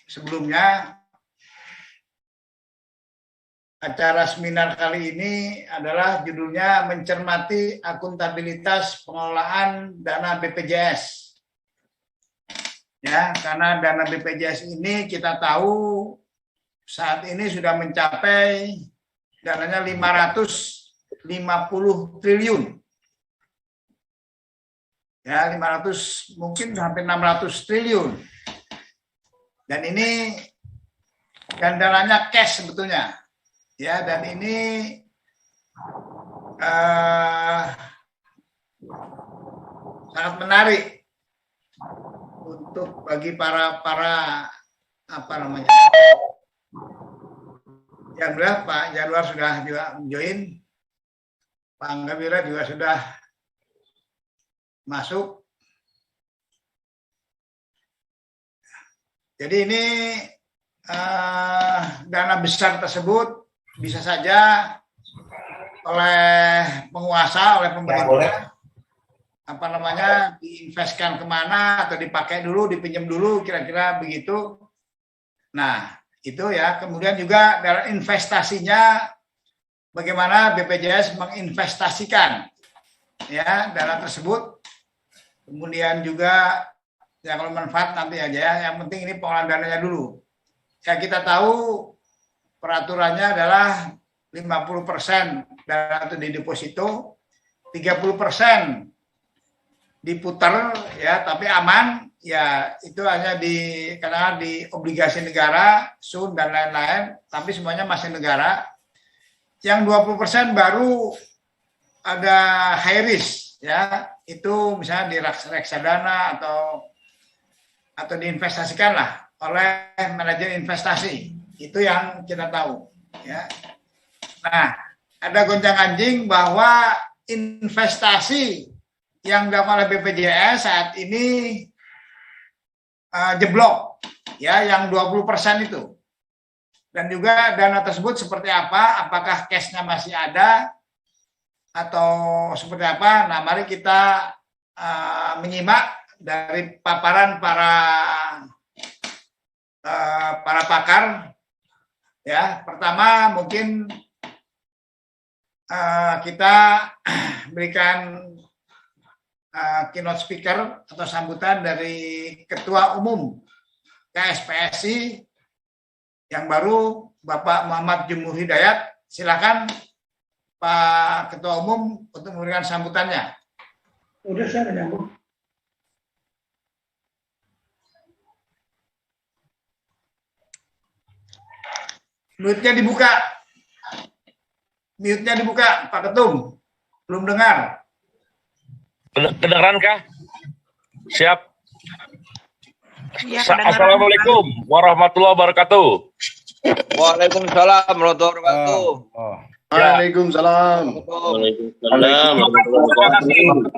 sebelumnya acara seminar kali ini adalah judulnya mencermati akuntabilitas pengelolaan dana BPJS. Ya, karena dana BPJS ini kita tahu saat ini sudah mencapai dananya 550 triliun. Ya, 500 mungkin hampir 600 triliun. Dan ini dananya cash sebetulnya. Ya, dan ini sangat menarik untuk bagi para apa namanya, yang berapa Pak Januar sudah juga join, Pak Angga Wira juga sudah masuk. Jadi ini dana besar tersebut bisa saja oleh penguasa, oleh pemerintah, apa namanya, diinvestkan kemana atau dipakai dulu, dipinjam dulu, kira-kira begitu. Nah, itu ya. Kemudian juga dalam investasinya, bagaimana BPJS menginvestasikan ya dana tersebut. Kemudian juga ya kalau manfaat nanti aja ya. Yang penting ini pengelolaan dananya dulu. Ya, kita tahu peraturannya adalah 50% dana itu di deposito, 30% diputar ya, tapi aman ya, itu hanya karena di obligasi negara, sun dan lain-lain, tapi semuanya masih negara. Yang 20% baru ada high risk ya, itu misalnya di reksadana atau diinvestasikan lah oleh manajer investasi. Itu yang kita tahu ya. Nah, ada gonjang-ganjing bahwa investasi yang dilakukan oleh BPJS saat ini jeblok ya, yang 20% itu. Dan juga dana tersebut seperti apa, apakah cash-nya masih ada atau seperti apa. Nah, mari kita menyimak dari paparan para pakar ya. Pertama mungkin kita berikan keynote speaker atau sambutan dari Ketua Umum KSPSI yang baru, Bapak Muhammad Jumhur Hidayat. Silakan Pak Ketua Umum untuk memberikan sambutannya. Udah saya menyambut. Mute-nya dibuka. Mute-nya dibuka, Pak Ketum. Belum dengar. Kedengeran kah? Siap. Ya, Assalamualaikum warahmatullahi wabarakatuh. Waalaikumsalam warahmatullahi wabarakatuh. Waalaikumsalam.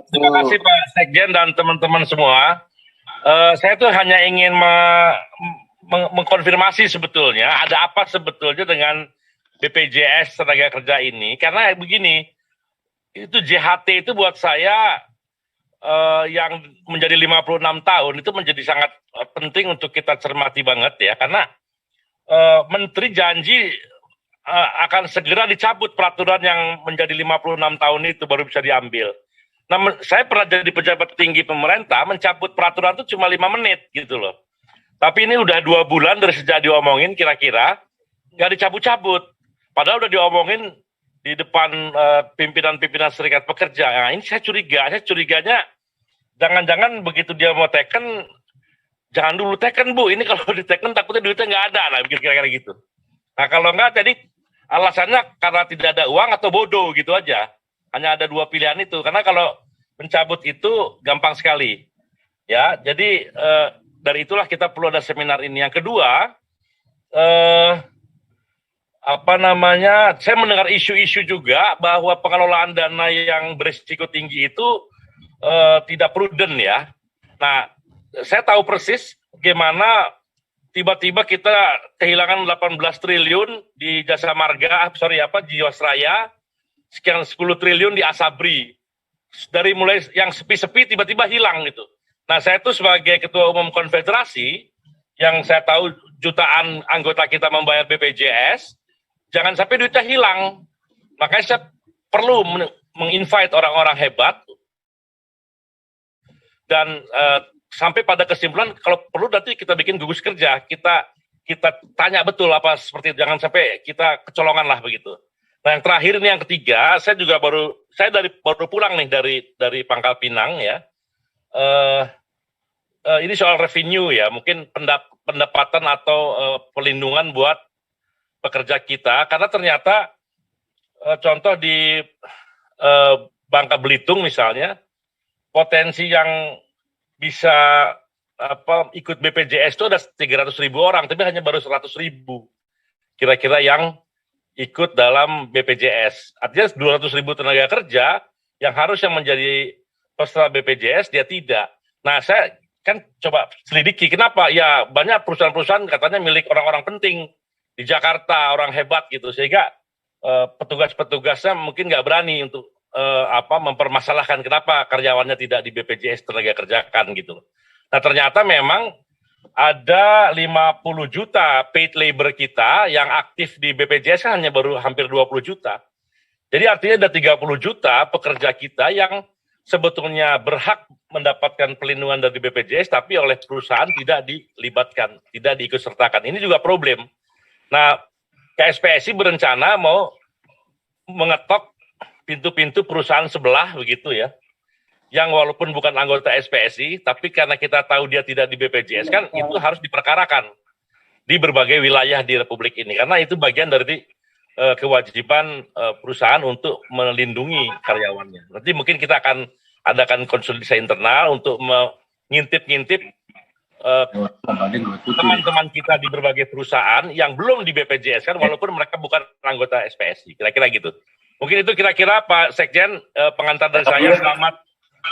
Terima kasih Pak Sekjen dan teman-teman semua. Saya tuh hanya ingin mengkonfirmasi sebetulnya ada apa sebetulnya dengan BPJS tenaga kerja ini, karena begini, itu JHT itu buat saya yang menjadi 56 tahun itu menjadi sangat penting untuk kita cermati banget ya, karena Menteri janji akan segera dicabut peraturan yang menjadi 56 tahun itu baru bisa diambil. Nah, saya pernah jadi pejabat tinggi pemerintah, mencabut peraturan itu cuma 5 menit gitu loh. Tapi ini udah 2 bulan dari sejak diomongin kira-kira, nggak dicabut-cabut. Padahal udah diomongin di depan pimpinan-pimpinan serikat pekerja. Nah, ini saya curiganya jangan-jangan begitu dia mau teken, jangan dulu teken Bu, ini kalau diteken takutnya duitnya nggak ada, lah kira-kira gitu. Nah kalau nggak, jadi alasannya karena tidak ada uang atau bodoh gitu aja. Hanya ada 2 pilihan itu, karena kalau mencabut itu gampang sekali. Ya, jadi dari itulah kita perlu ada seminar ini. Yang kedua, saya mendengar isu-isu juga bahwa pengelolaan dana yang berisiko tinggi itu tidak prudent ya. Nah, saya tahu persis bagaimana tiba-tiba kita kehilangan 18 triliun di Jasa Marga, Jiwasraya, sekian 10 triliun di Asabri. Dari mulai yang sepi-sepi tiba-tiba hilang gitu. Nah, saya tuh sebagai Ketua Umum Konfederasi yang saya tahu jutaan anggota kita membayar BPJS, jangan sampai duitnya hilang. Makanya saya perlu menginvite orang-orang hebat dan sampai pada kesimpulan kalau perlu nanti kita bikin gugus kerja, kita tanya betul apa seperti itu, jangan sampai kita kecolongan lah begitu. Nah yang terakhir ini yang ketiga, saya baru pulang nih dari Pangkal Pinang ya. Ini soal revenue ya, mungkin pendapatan atau pelindungan buat pekerja kita, karena ternyata contoh di Bangka Belitung misalnya, potensi yang bisa ikut BPJS itu ada 300.000 orang, tapi hanya baru 100.000 kira-kira yang ikut dalam BPJS. Artinya 200.000 tenaga kerja yang harusnya menjadi peserta BPJS, dia tidak. Nah, saya kan coba selidiki, kenapa? Ya, banyak perusahaan-perusahaan katanya milik orang-orang penting di Jakarta, orang hebat gitu, sehingga petugas-petugasnya mungkin nggak berani untuk mempermasalahkan kenapa karyawannya tidak di BPJS tenaga kerjakan gitu. Nah, ternyata memang ada 50 juta paid labor kita yang aktif di BPJS kan hanya baru hampir 20 juta. Jadi artinya ada 30 juta pekerja kita yang sebetulnya berhak mendapatkan pelindungan dari BPJS, tapi oleh perusahaan tidak dilibatkan, tidak diikutsertakan. Ini juga problem. Nah, KSPSI berencana mau mengetok pintu-pintu perusahaan sebelah begitu ya, yang walaupun bukan anggota SPSI, tapi karena kita tahu dia tidak di BPJS kan, itu harus diperkarakan di berbagai wilayah di Republik ini, karena itu bagian dari kewajiban perusahaan untuk melindungi karyawannya. Nanti mungkin kita akan adakan konsolidasi internal untuk mengintip-ngintip teman-teman kita di berbagai perusahaan yang belum di BPJS kan, walaupun mereka bukan anggota SPSI, kira-kira gitu. Mungkin itu kira-kira Pak Sekjen, pengantar dari saya.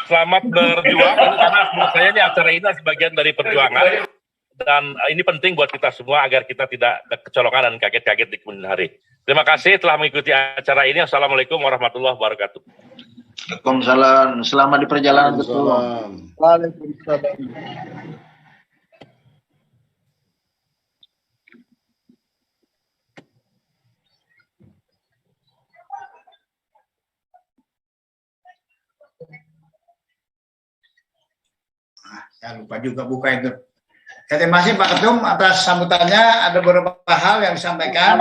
Selamat berjuang, karena menurut saya ini acara ini sebagian dari perjuangan, dan ini penting buat kita semua agar kita tidak kecolongan dan kaget-kaget di kemudian hari. Terima kasih telah mengikuti acara ini. Assalamualaikum warahmatullahi wabarakatuh. Waalaikumsalam. Selamat di perjalanan betul. Waalaikumsalam. Jangan lupa juga buka itu. Terima kasih Pak Ketum atas sambutannya. Ada beberapa hal yang disampaikan.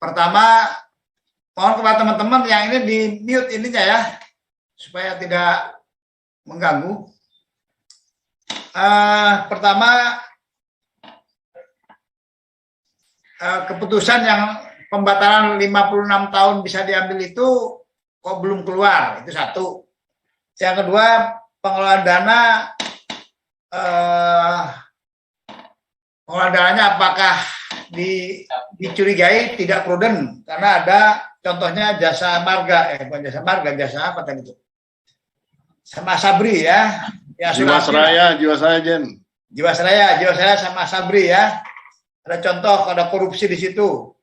Pertama, mohon kepada teman-teman yang ini di mute ininya ya, supaya tidak mengganggu. Pertama, keputusan yang pembatalan 56 tahun bisa diambil itu kok belum keluar, itu satu. Yang kedua, pengelolaan dananya apakah dicurigai tidak prudent, karena ada contohnya jasa marga, bukan jasa marga, jasa apa tadi itu? Sama Sabri ya. Jiwasraya Jen. Jiwasraya sama Sabri ya. Ada contoh, ada korupsi di situ.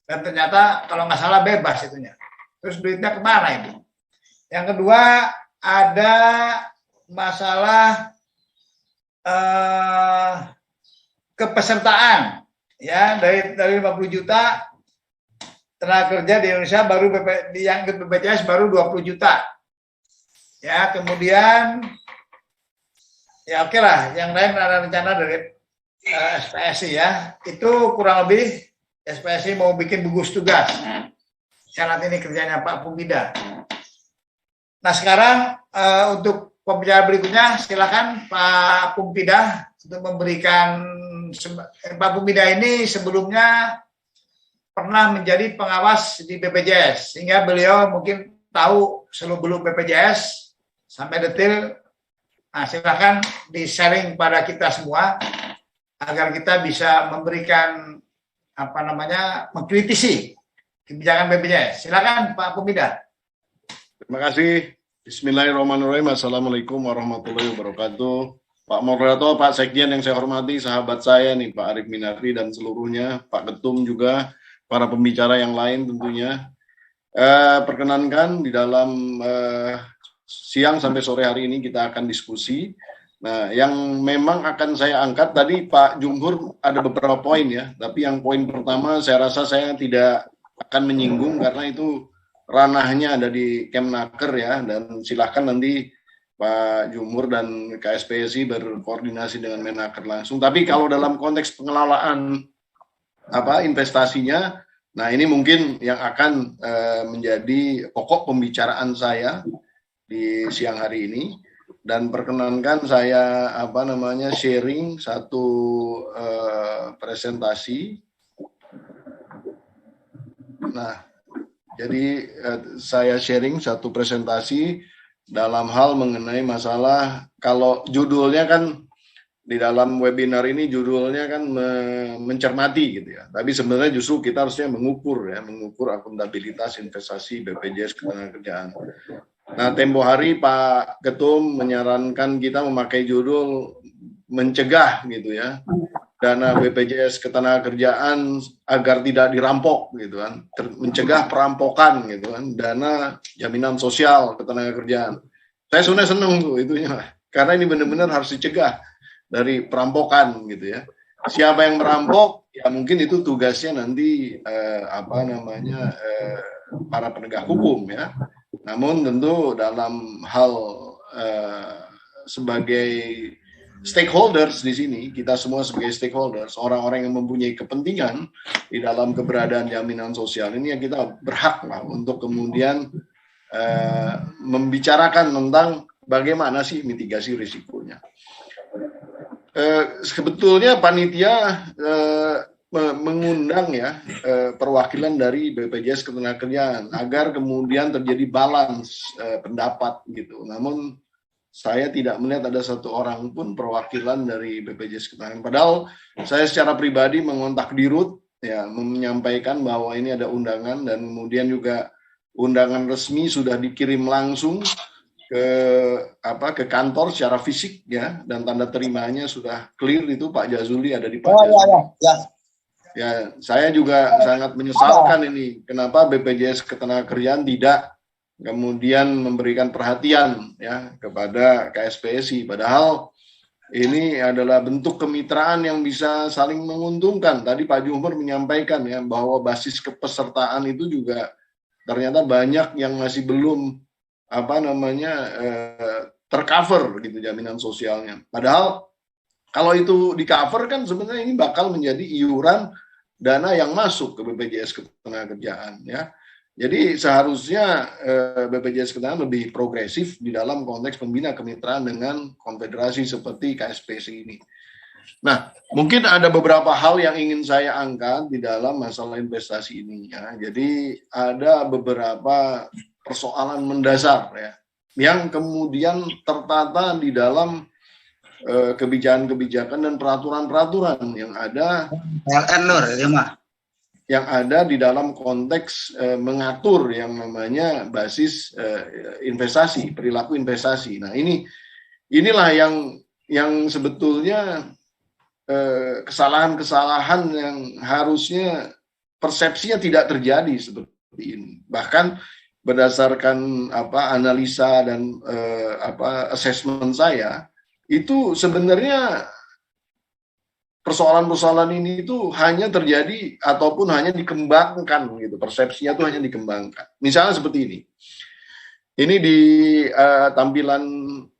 Dan ternyata kalau nggak salah bebas itunya. Terus duitnya kemana itu? Yang kedua, ada masalah kepesertaan. Ya, dari 50 juta tenaga kerja di Indonesia baru yang ikut BPJS baru 20 juta. Ya, kemudian ya oke lah, yang lain ada rencana dari SPSI ya, itu kurang lebih SPSI mau bikin gugus tugas. Syarat ini kerjanya Pak Pumbida. Nah sekarang untuk pembicara berikutnya silakan Pak Pumbida untuk memberikan. Pak Pumbida ini sebelumnya pernah menjadi pengawas di BPJS, sehingga beliau mungkin tahu seluk-beluk BPJS sampai detail. Nah silakan di-sharing pada kita semua, agar kita bisa memberikan mengkritisi kebijakan BPJS. Silakan Pak Pumbida. Terima kasih. Bismillahirrahmanirrahim. Assalamualaikum warahmatullahi wabarakatuh. Pak Moderator, Pak Sekjen yang saya hormati, sahabat saya nih Pak Arif Minardi dan seluruhnya, Pak Ketum juga, para pembicara yang lain tentunya. Perkenankan di dalam siang sampai sore hari ini kita akan diskusi. Nah, yang memang akan saya angkat tadi Pak Jumhur ada beberapa poin ya, tapi yang poin pertama saya rasa saya tidak akan menyinggung karena itu ranahnya ada di Kemnaker ya, dan silakan nanti Pak Jumhur dan KSPSI berkoordinasi dengan Menaker langsung. Tapi kalau dalam konteks pengelolaan investasinya, nah ini mungkin yang akan menjadi pokok pembicaraan saya di siang hari ini. Dan perkenankan saya sharing satu presentasi. Nah, jadi saya sharing satu presentasi dalam hal mengenai masalah, kalau judulnya kan di dalam webinar ini judulnya kan mencermati gitu ya. Tapi sebenarnya justru kita harusnya mengukur akuntabilitas investasi BPJS Ketenagakerjaan. Nah, tempo hari Pak Ketum menyarankan kita memakai judul mencegah gitu ya, dana BPJS Ketenagakerjaan agar tidak dirampok gitu kan, mencegah perampokan gitu kan, dana jaminan sosial Ketenagakerjaan. Saya sebenarnya senang tuh itunya, karena ini benar-benar harus dicegah dari perampokan gitu ya. Siapa yang merampok ya mungkin itu tugasnya nanti para penegak hukum ya. Namun tentu dalam hal sebagai stakeholders di sini, kita semua sebagai stakeholders, orang-orang yang mempunyai kepentingan di dalam keberadaan jaminan sosial ini, yang kita berhak lah untuk kemudian membicarakan tentang bagaimana sih mitigasi risikonya. Sebetulnya panitia mengundang ya perwakilan dari BPJS Ketenagakerjaan agar kemudian terjadi balance pendapat gitu. Namun saya tidak melihat ada satu orang pun perwakilan dari BPJS Ketenagakerjaan. Padahal saya secara pribadi mengontak Dirut ya, menyampaikan bahwa ini ada undangan, dan kemudian juga undangan resmi sudah dikirim langsung ke kantor secara fisik ya, dan tanda terimanya sudah clear, itu Pak Jazuli ada di Pak Jazuli. Ya, saya juga sangat menyesalkan ini kenapa BPJS Ketenagakerjaan tidak kemudian memberikan perhatian ya kepada KSPSI, padahal ini adalah bentuk kemitraan yang bisa saling menguntungkan. Tadi Pak Jumhur menyampaikan ya bahwa basis kepesertaan itu juga ternyata banyak yang masih belum tercover gitu jaminan sosialnya. Padahal kalau itu di cover kan sebenarnya ini bakal menjadi iuran dana yang masuk ke BPJS Ketenagakerjaan ya. Jadi seharusnya BPJS Ketenagakerjaan lebih progresif di dalam konteks pembina kemitraan dengan konfederasi seperti KSPSI ini. Nah, mungkin ada beberapa hal yang ingin saya angkat di dalam masalah investasi ini ya. Jadi ada beberapa persoalan mendasar ya yang kemudian tertata di dalam kebijakan-kebijakan dan peraturan-peraturan yang ada di dalam konteks mengatur yang namanya basis investasi, perilaku investasi. Nah, inilah yang sebetulnya kesalahan-kesalahan yang harusnya persepsinya tidak terjadi seperti ini. Bahkan berdasarkan analisa dan assessment saya, itu sebenarnya persoalan-persoalan ini itu hanya terjadi ataupun hanya dikembangkan gitu, persepsinya itu hanya dikembangkan. Misalnya seperti ini. Ini di tampilan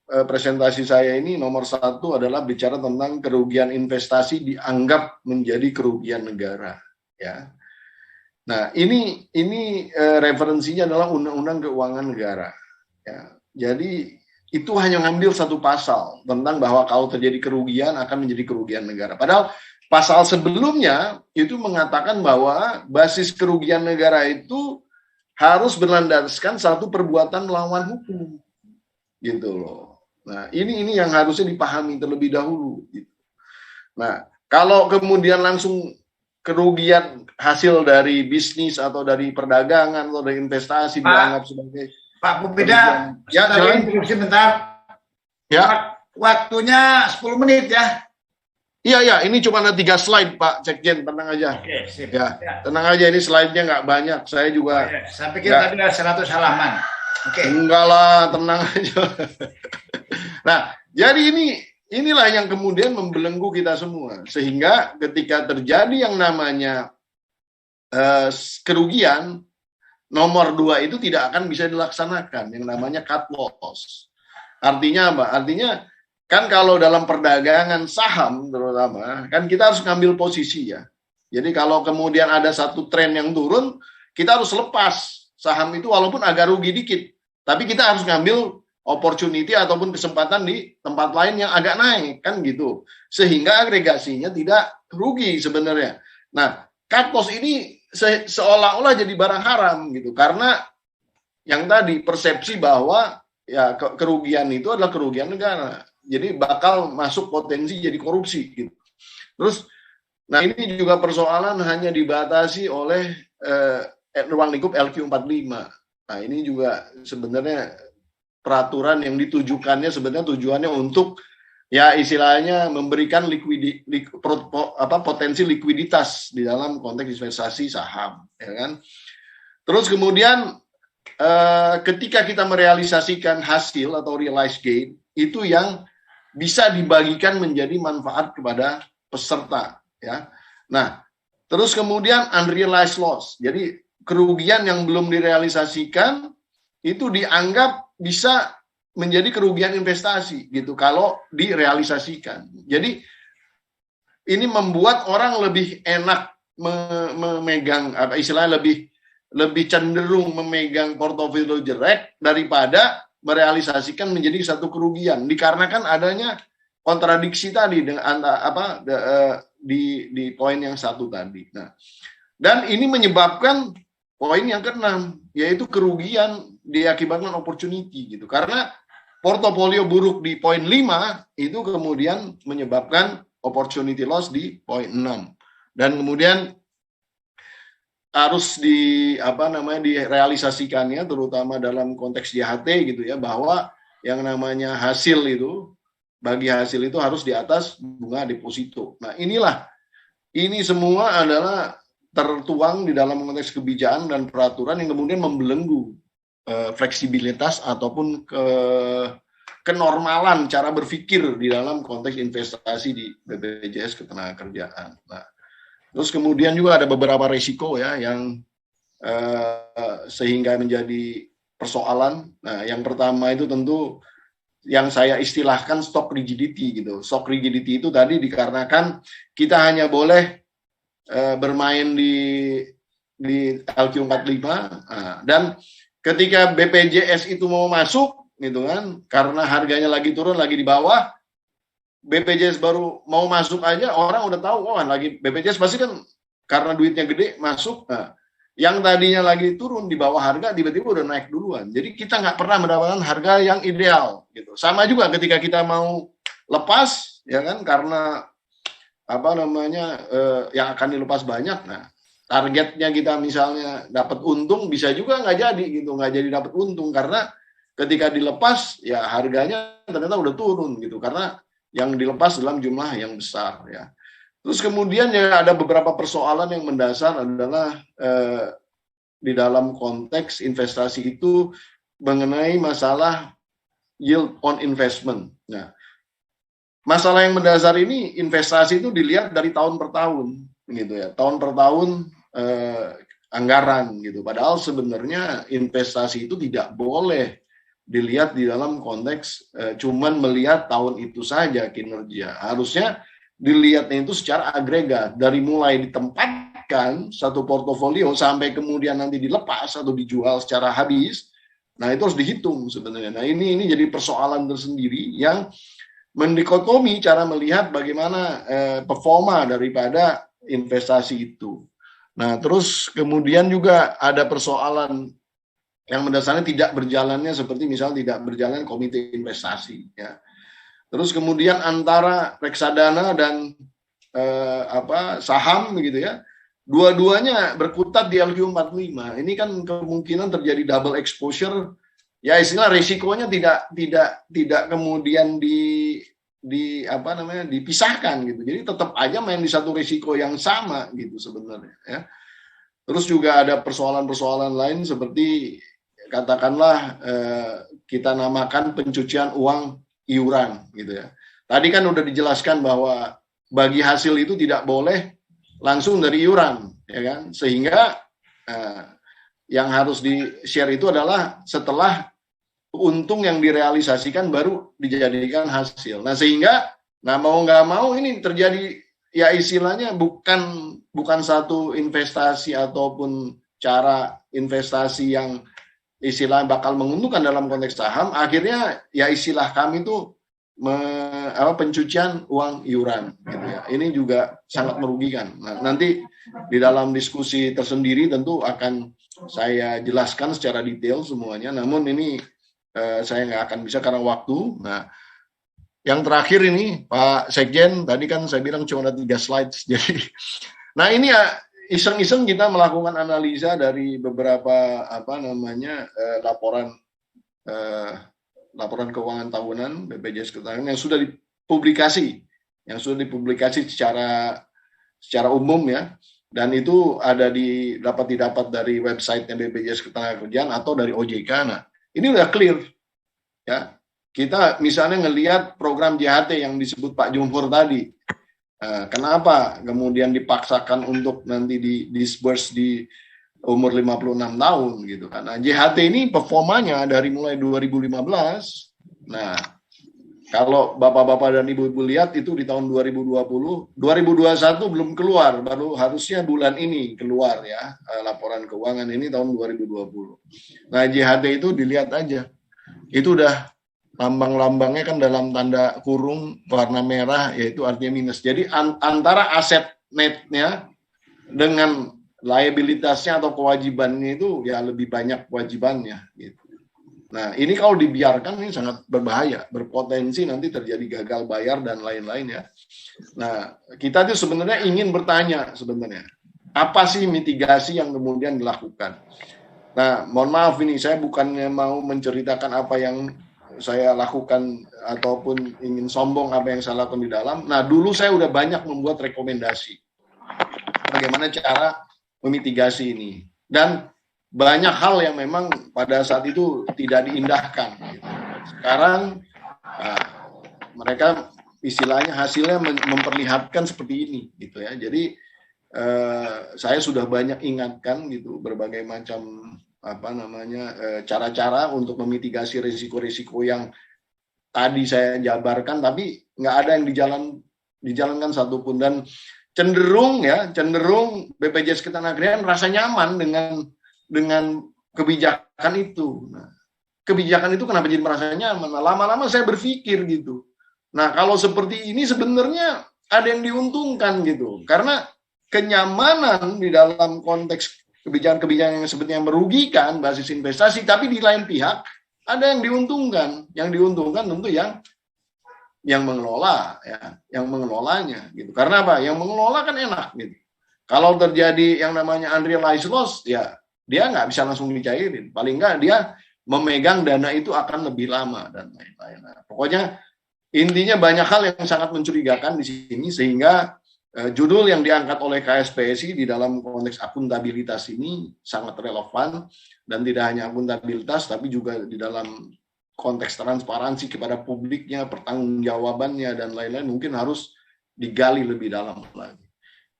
presentasi saya ini nomor 1 adalah bicara tentang kerugian investasi dianggap menjadi kerugian negara ya. Nah, ini referensinya adalah Undang-Undang Keuangan Negara. Ya. Jadi itu hanya ngambil satu pasal tentang bahwa kalau terjadi kerugian akan menjadi kerugian negara. Padahal pasal sebelumnya itu mengatakan bahwa basis kerugian negara itu harus berlandaskan satu perbuatan melawan hukum, gitu loh. Nah, ini yang harusnya dipahami terlebih dahulu. Gitu. Nah, kalau kemudian langsung kerugian hasil dari bisnis atau dari perdagangan atau dari investasi dianggap sebagai Pak Pupida, ya, interupsi bentar. Ya. Waktunya 10 menit ya. Iya, ini cuma ada 3 slide, Pak Sekjen, tenang aja. Oke, sip. Ya, tenang aja, ini slide-nya nggak banyak. Saya juga. Saya pikir tadi ada 100 halaman. Oke. Enggak lah, tenang aja. Nah, jadi inilah yang kemudian membelenggu kita semua. Sehingga ketika terjadi yang namanya kerugian, nomor 2 itu tidak akan bisa dilaksanakan, yang namanya cut loss. Artinya apa? Artinya kan kalau dalam perdagangan saham terutama, kan kita harus ngambil posisi ya. Jadi kalau kemudian ada satu tren yang turun, kita harus lepas saham itu walaupun agak rugi dikit. Tapi kita harus ngambil opportunity ataupun kesempatan di tempat lain yang agak naik, kan gitu. Sehingga agregasinya tidak rugi sebenarnya. Nah, cut loss ini seolah-olah jadi barang haram gitu. Karena yang tadi persepsi bahwa ya kerugian itu adalah kerugian negara. Jadi bakal masuk potensi jadi korupsi gitu. Terus nah ini juga persoalan hanya dibatasi oleh ruang lingkup LQ45. Nah, ini juga sebenarnya peraturan yang ditujukannya sebenarnya tujuannya untuk ya istilahnya memberikan potensi likuiditas di dalam konteks investasi saham, ya kan? Terus kemudian ketika kita merealisasikan hasil atau realized gain itu yang bisa dibagikan menjadi manfaat kepada peserta, ya. Nah, terus kemudian unrealized loss. Jadi kerugian yang belum direalisasikan itu dianggap bisa menjadi kerugian investasi gitu kalau direalisasikan. Jadi ini membuat orang lebih enak memegang istilahnya lebih cenderung memegang portofolio jelek daripada merealisasikan menjadi satu kerugian dikarenakan adanya kontradiksi tadi dengan di poin yang satu tadi. Nah, dan ini menyebabkan poin yang keenam yaitu kerugian diakibatkan opportunity gitu. Karena portofolio buruk di poin 5 itu kemudian menyebabkan opportunity loss di poin 6. Dan kemudian harus direalisasikannya terutama dalam konteks JHT gitu ya, bahwa yang namanya hasil itu bagi hasil itu harus di atas bunga deposito. Nah, ini semua adalah tertuang di dalam konteks kebijakan dan peraturan yang kemudian membelenggu fleksibilitas ataupun kenormalan cara berpikir di dalam konteks investasi di BPJS Ketenagakerjaan. Nah, terus kemudian juga ada beberapa risiko ya yang sehingga menjadi persoalan. Nah, yang pertama itu tentu yang saya istilahkan stock rigidity gitu. Stock rigidity itu tadi dikarenakan kita hanya boleh bermain di LQ45 dan ketika BPJS itu mau masuk gitu kan, karena harganya lagi turun lagi di bawah, BPJS baru mau masuk aja orang udah tahu lagi BPJS pasti kan karena duitnya gede masuk. Nah, yang tadinya lagi turun di bawah harga tiba-tiba udah naik duluan. Jadi kita nggak pernah mendapatkan harga yang ideal gitu. Sama juga ketika kita mau lepas ya kan, karena yang akan dilepas banyak. Nah, targetnya kita misalnya dapat untung bisa juga nggak jadi gitu, nggak jadi dapat untung karena ketika dilepas ya harganya ternyata udah turun gitu karena yang dilepas dalam jumlah yang besar ya. Terus kemudian ya ada beberapa persoalan yang mendasar adalah di dalam konteks investasi itu mengenai masalah yield on investment. Nah, masalah yang mendasar ini investasi itu dilihat dari tahun per tahun gitu ya, tahun per tahun anggaran gitu. Padahal sebenarnya investasi itu tidak boleh dilihat di dalam konteks cuman melihat tahun itu saja kinerja. Harusnya dilihatnya itu secara agregat dari mulai ditempatkan satu portofolio sampai kemudian nanti dilepas atau dijual secara habis. Nah, itu harus dihitung sebenarnya. Nah, ini jadi persoalan tersendiri yang mendikotomi cara melihat bagaimana performa daripada investasi itu. Nah, terus kemudian juga ada persoalan yang mendasarnya tidak berjalannya seperti misal tidak berjalan komite investasi ya. Terus kemudian antara reksadana dan saham begitu ya, dua-duanya berkutat di LQ45. Ini kan kemungkinan terjadi double exposure. Ya istilah risikonya tidak kemudian dipisahkan gitu. Jadi tetap aja main di satu risiko yang sama gitu sebenarnya ya. Terus juga ada persoalan-persoalan lain seperti katakanlah kita namakan pencucian uang iuran gitu ya. Tadi kan udah dijelaskan bahwa bagi hasil itu tidak boleh langsung dari iuran ya kan. Sehingga yang harus di-share itu adalah setelah untung yang direalisasikan baru dijadikan hasil. Nah sehingga mau nggak mau ini terjadi ya istilahnya bukan satu investasi ataupun cara investasi yang istilah bakal menguntungkan dalam konteks saham. Akhirnya ya istilah kami itu pencucian uang iuran gitu ya. Ini juga sangat merugikan. Nah, nanti di dalam diskusi tersendiri tentu akan saya jelaskan secara detail semuanya. Namun ini saya nggak akan bisa karena waktu. Nah, yang terakhir ini Pak Sekjen, tadi kan saya bilang cuma ada 3 slides. Jadi, nah ini ya iseng-iseng kita melakukan analisa dari beberapa laporan keuangan tahunan BPJS Kesehatan yang sudah dipublikasi secara umum ya. Dan itu dapat didapat dari website BPJS Ketenagakerjaan atau dari OJK. Nah, ini udah clear ya. Kita misalnya ngelihat program JHT yang disebut Pak Jumhur tadi. Kenapa kemudian dipaksakan untuk nanti disburse di umur 56 tahun gitu kan. Nah, JHT ini performanya dari mulai 2015. Nah, kalau Bapak-bapak dan Ibu-ibu lihat itu di tahun 2020, 2021 belum keluar, baru harusnya bulan ini keluar ya, laporan keuangan ini tahun 2020. Nah, JHT itu dilihat aja. Itu udah lambang-lambangnya kan dalam tanda kurung warna merah, yaitu artinya minus. Jadi antara aset netnya dengan liabilitasnya atau kewajibannya itu ya lebih banyak kewajibannya gitu. Nah, ini kalau dibiarkan ini sangat berbahaya, berpotensi nanti terjadi gagal bayar dan lain-lain ya. Nah, kita tuh sebenarnya ingin bertanya sebenarnya, apa sih mitigasi yang kemudian dilakukan? Nah, mohon maaf ini saya bukannya mau menceritakan apa yang saya lakukan ataupun ingin sombong apa yang saya lakukan di dalam. Nah, dulu saya udah banyak membuat rekomendasi bagaimana cara memitigasi ini. Dan banyak hal yang memang pada saat itu tidak diindahkan. Gitu. Sekarang mereka istilahnya hasilnya memperlihatkan seperti ini, gitu ya. Jadi saya sudah banyak ingatkan gitu berbagai macam cara-cara untuk memitigasi risiko-risiko yang tadi saya jabarkan, tapi nggak ada yang dijalankan satupun. Dan cenderung BPJS Ketenagakerjaan merasa nyaman dengan kebijakan itu. Nah, kebijakan itu kenapa jadi merasa nyaman? Nah, lama-lama saya berpikir gitu. Nah, kalau seperti ini sebenarnya ada yang diuntungkan gitu. Karena kenyamanan di dalam konteks kebijakan-kebijakan yang seperti yang merugikan basis investasi, tapi di lain pihak ada yang diuntungkan. Yang diuntungkan tentu yang mengelola ya, yang mengelolanya gitu. Karena apa? Yang mengelola kan enak gitu. Kalau terjadi yang namanya unrealized loss ya dia nggak bisa langsung dicairin. Paling nggak dia memegang dana itu akan lebih lama dan lain-lain. Nah, pokoknya intinya banyak hal yang sangat mencurigakan di sini sehingga judul yang diangkat oleh KSPSI di dalam konteks akuntabilitas ini sangat relevan dan tidak hanya akuntabilitas tapi juga di dalam konteks transparansi kepada publiknya, pertanggungjawabannya dan lain-lain mungkin harus digali lebih dalam lagi.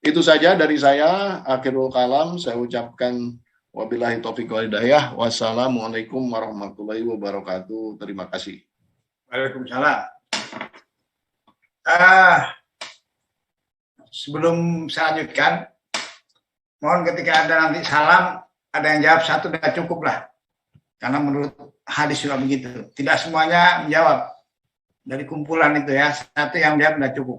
Itu saja dari saya. Akhirul kalam, saya ucapkan wabillahi taufiq wal hidayah. Wassalamualaikum warahmatullahi wabarakatuh. Terima kasih. Waalaikumsalam. Sebelum saya lanjutkan, mohon ketika ada nanti salam, ada yang jawab satu sudah cukup lah. Karena menurut hadis juga begitu. Tidak semuanya menjawab. Dari kumpulan itu ya, satu yang menjawab sudah cukup.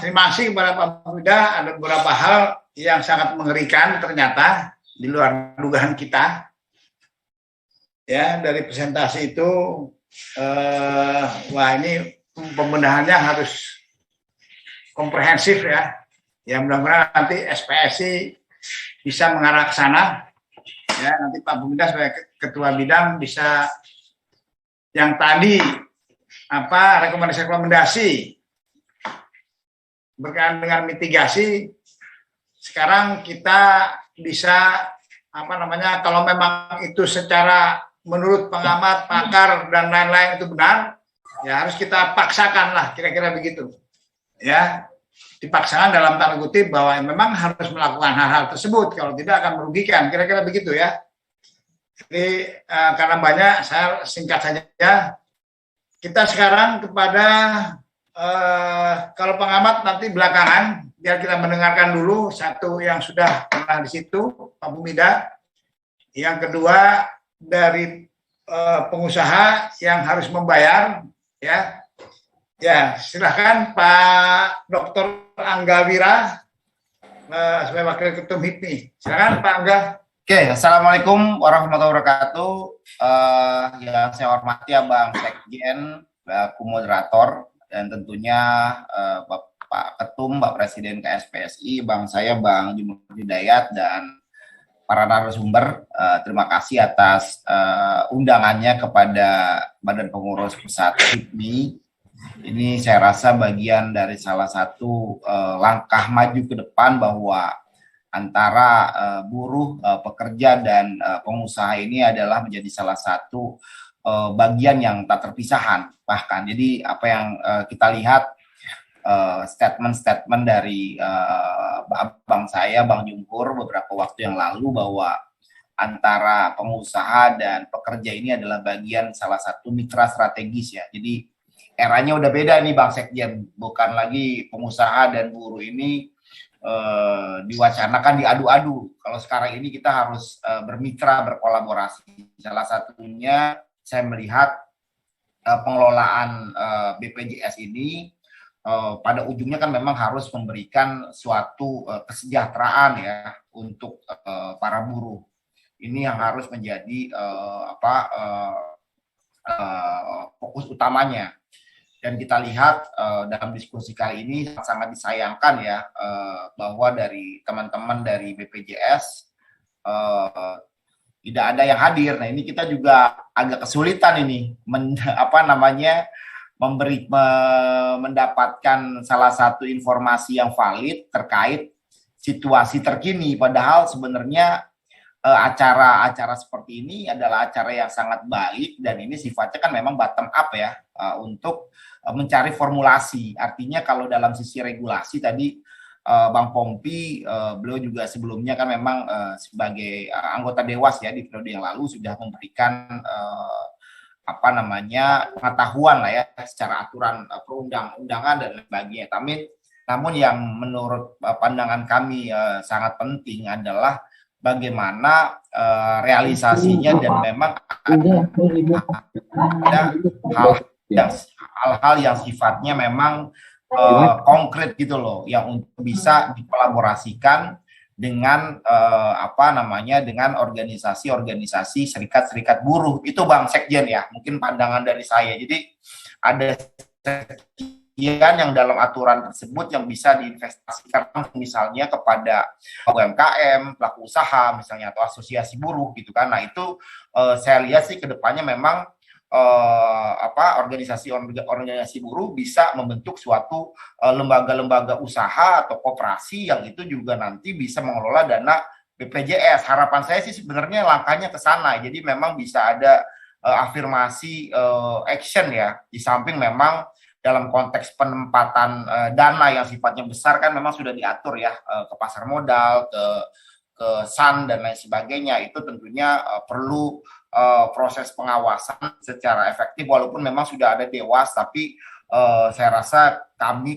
Terima kasih kepada Pak Buda. Ada beberapa hal yang sangat mengerikan ternyata di luar dugaan kita. Ya, dari presentasi itu, wah ini pembenahannya harus komprehensif ya. Ya mudah-mudahan nanti SPSI bisa mengarah ke sana. Ya, nanti Pak Bunda sebagai ketua bidang bisa yang tadi rekomendasi berkaitan dengan mitigasi. Sekarang kita bisa kalau memang itu secara menurut pengamat, pakar dan lain-lain itu benar, ya harus kita paksakan lah, kira-kira begitu. Ya, dipaksakan dalam tanda kutip bahwa memang harus melakukan hal-hal tersebut, kalau tidak akan merugikan, kira-kira begitu ya. Jadi karena banyak, saya singkat saja. Kita sekarang kepada kalau pengamat nanti belakangan, biar kita mendengarkan dulu satu yang sudah pernah di situ, Pak Bumida. Yang kedua dari pengusaha yang harus membayar, ya. Ya, silakan Pak Dr. Angga Wira sebagai Wakil Ketum HIPMI. Silakan Pak Angga. Oke, Assalamualaikum warahmatullahi wabarakatuh. Yang saya hormati Abang Sekjen, Moderator, dan tentunya Bapak Ketum, Bapak Presiden KSPSI, Bang saya Bang Jumur Hidayat, dan para narasumber. Terima kasih atas undangannya kepada Badan Pengurus Pusat HIPMI. Ini saya rasa bagian dari salah satu langkah maju ke depan bahwa antara buruh, pekerja, dan pengusaha ini adalah menjadi salah satu bagian yang tak terpisahkan. Bahkan, jadi apa yang kita lihat statement-statement dari abang saya, Bang Jumhur, beberapa waktu yang lalu bahwa antara pengusaha dan pekerja ini adalah bagian salah satu mitra strategis ya. Jadi eranya udah beda nih Bang Sekjen, bukan lagi pengusaha dan buruh ini diwacanakan diadu-adu. Kalau sekarang ini kita harus bermitra, berkolaborasi. Salah satunya saya melihat pengelolaan BPJS ini pada ujungnya kan memang harus memberikan suatu kesejahteraan ya untuk para buruh. Ini yang harus menjadi fokus utamanya. Dan kita lihat dalam diskusi kali ini sangat disayangkan ya bahwa dari teman-teman dari BPJS tidak ada yang hadir. Nah ini kita juga agak kesulitan ini mendapatkan salah satu informasi yang valid terkait situasi terkini. Padahal sebenarnya acara-acara seperti ini adalah acara yang sangat baik dan ini sifatnya kan memang bottom up ya untuk mencari formulasi. Artinya kalau dalam sisi regulasi tadi Bang Pompi, beliau juga sebelumnya kan memang sebagai anggota Dewas ya di periode yang lalu sudah memberikan pengetahuan lah ya secara aturan perundang-undangan dan sebagainya. Namun yang menurut pandangan kami sangat penting adalah bagaimana realisasinya dan memang ada hal-hal yang sifatnya memang konkret gitu loh, yang untuk bisa dikolaborasikan dengan dengan organisasi-organisasi serikat-serikat buruh. Itu Bang Sekjen ya, mungkin pandangan dari saya. Jadi ada sekian yang dalam aturan tersebut yang bisa diinvestasikan misalnya kepada UMKM, pelaku usaha misalnya, atau asosiasi buruh gitu kan. Nah itu saya lihat sih kedepannya memang organisasi buruh bisa membentuk suatu lembaga-lembaga usaha atau koperasi yang itu juga nanti bisa mengelola dana BPJS. Harapan saya sih sebenarnya langkahnya ke sana. Jadi memang bisa ada afirmasi action ya, di samping memang dalam konteks penempatan dana yang sifatnya besar kan memang sudah diatur ya ke pasar modal, ke SAN dan lain sebagainya. Itu tentunya perlu proses pengawasan secara efektif, walaupun memang sudah ada Dewas, tapi saya rasa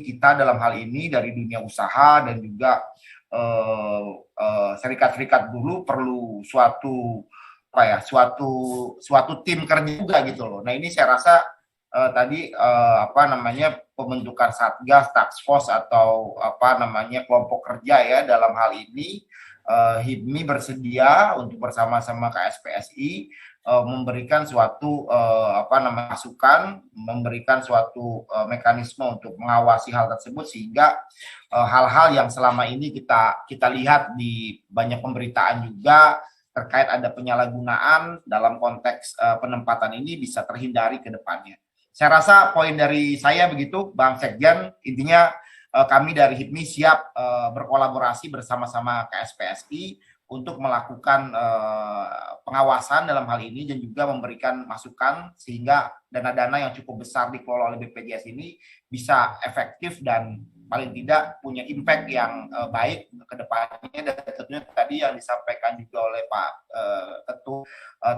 kita dalam hal ini dari dunia usaha dan juga serikat-serikat buruh perlu suatu tim kerja juga gitu loh. Nah ini saya rasa tadi pembentukan satgas, task force atau kelompok kerja ya dalam hal ini HIPMI bersedia untuk bersama-sama KSPSI memberikan suatu masukan, memberikan suatu mekanisme untuk mengawasi hal tersebut sehingga hal-hal yang selama ini kita lihat di banyak pemberitaan juga terkait ada penyalahgunaan dalam konteks penempatan ini bisa terhindari ke depannya. Saya rasa poin dari saya begitu, Bang Sekjen, intinya kami dari HIPMI siap berkolaborasi bersama-sama KSPSI untuk melakukan pengawasan dalam hal ini dan juga memberikan masukan sehingga dana-dana yang cukup besar dikelola oleh BPJS ini bisa efektif dan paling tidak punya impact yang baik ke depannya. Dan tentunya tadi yang disampaikan juga oleh Pak Ketum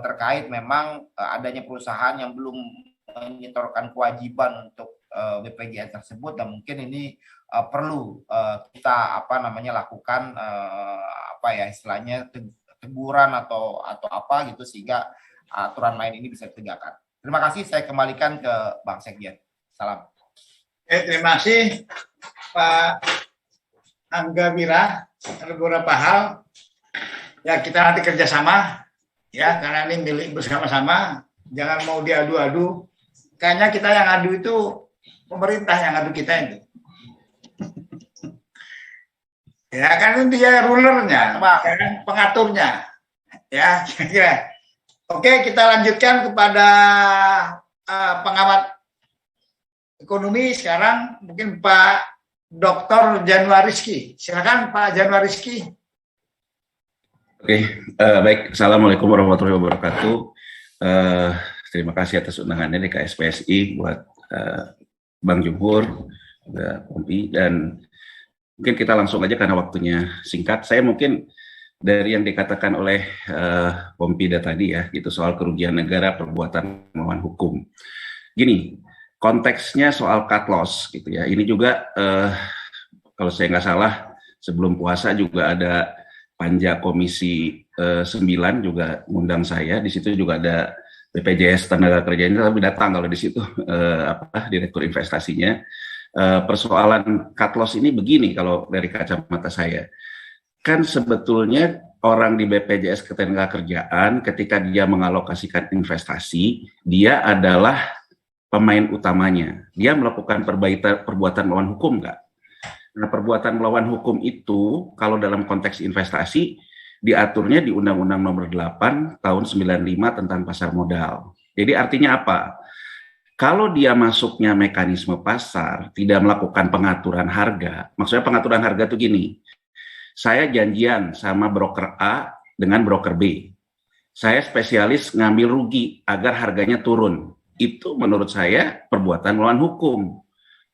terkait memang adanya perusahaan yang belum menyetorkan kewajiban untuk BPJS tersebut, dan mungkin ini perlu kita lakukan istilahnya teguran atau apa gitu sehingga aturan main ini bisa ditegakkan. Terima kasih, saya kembalikan ke Bang Sekjen. Salam. Terima kasih Pak Angga Wira. Ada beberapa hal ya kita nanti kerjasama ya, karena ini milik bersama-sama, jangan mau diadu-adu. Kayaknya kita yang adu itu pemerintah yang adu kita itu. Ya kan dia rulernya, kan pengaturnya. Ya, kira-kira. Oke, kita lanjutkan kepada pengamat ekonomi sekarang, mungkin Pak Dr. Januariski. Silakan Pak Januariski. Oke, baik. Assalamualaikum warahmatullahi wabarakatuh. Terima kasih atas undangannya di KSPSI buat Bang Jumhur, Pompi, dan mungkin kita langsung aja karena waktunya singkat. Saya mungkin dari yang dikatakan oleh Pompida tadi ya, itu soal kerugian negara perbuatan melawan hukum. Gini, konteksnya soal cut loss gitu ya. Ini juga kalau saya nggak salah sebelum puasa juga ada panja komisi 9 juga ngundang saya. Di situ juga ada BPJS tenaga kerjanya, tapi datang kalau di situ direktur investasinya. Persoalan cut loss ini begini kalau dari kacamata saya. Kan sebetulnya orang di BPJS Ketenagakerjaan ketika dia mengalokasikan investasi, dia adalah pemain utamanya. Dia melakukan perbuatan melawan hukum nggak? Nah, perbuatan melawan hukum itu kalau dalam konteks investasi diaturnya di Undang-Undang Nomor 8 Tahun 95 tentang pasar modal. Jadi artinya apa? Kalau dia masuknya mekanisme pasar, tidak melakukan pengaturan harga, maksudnya pengaturan harga itu gini, saya janjian sama broker A dengan broker B. Saya spesialis ngambil rugi agar harganya turun. Itu menurut saya perbuatan melawan hukum.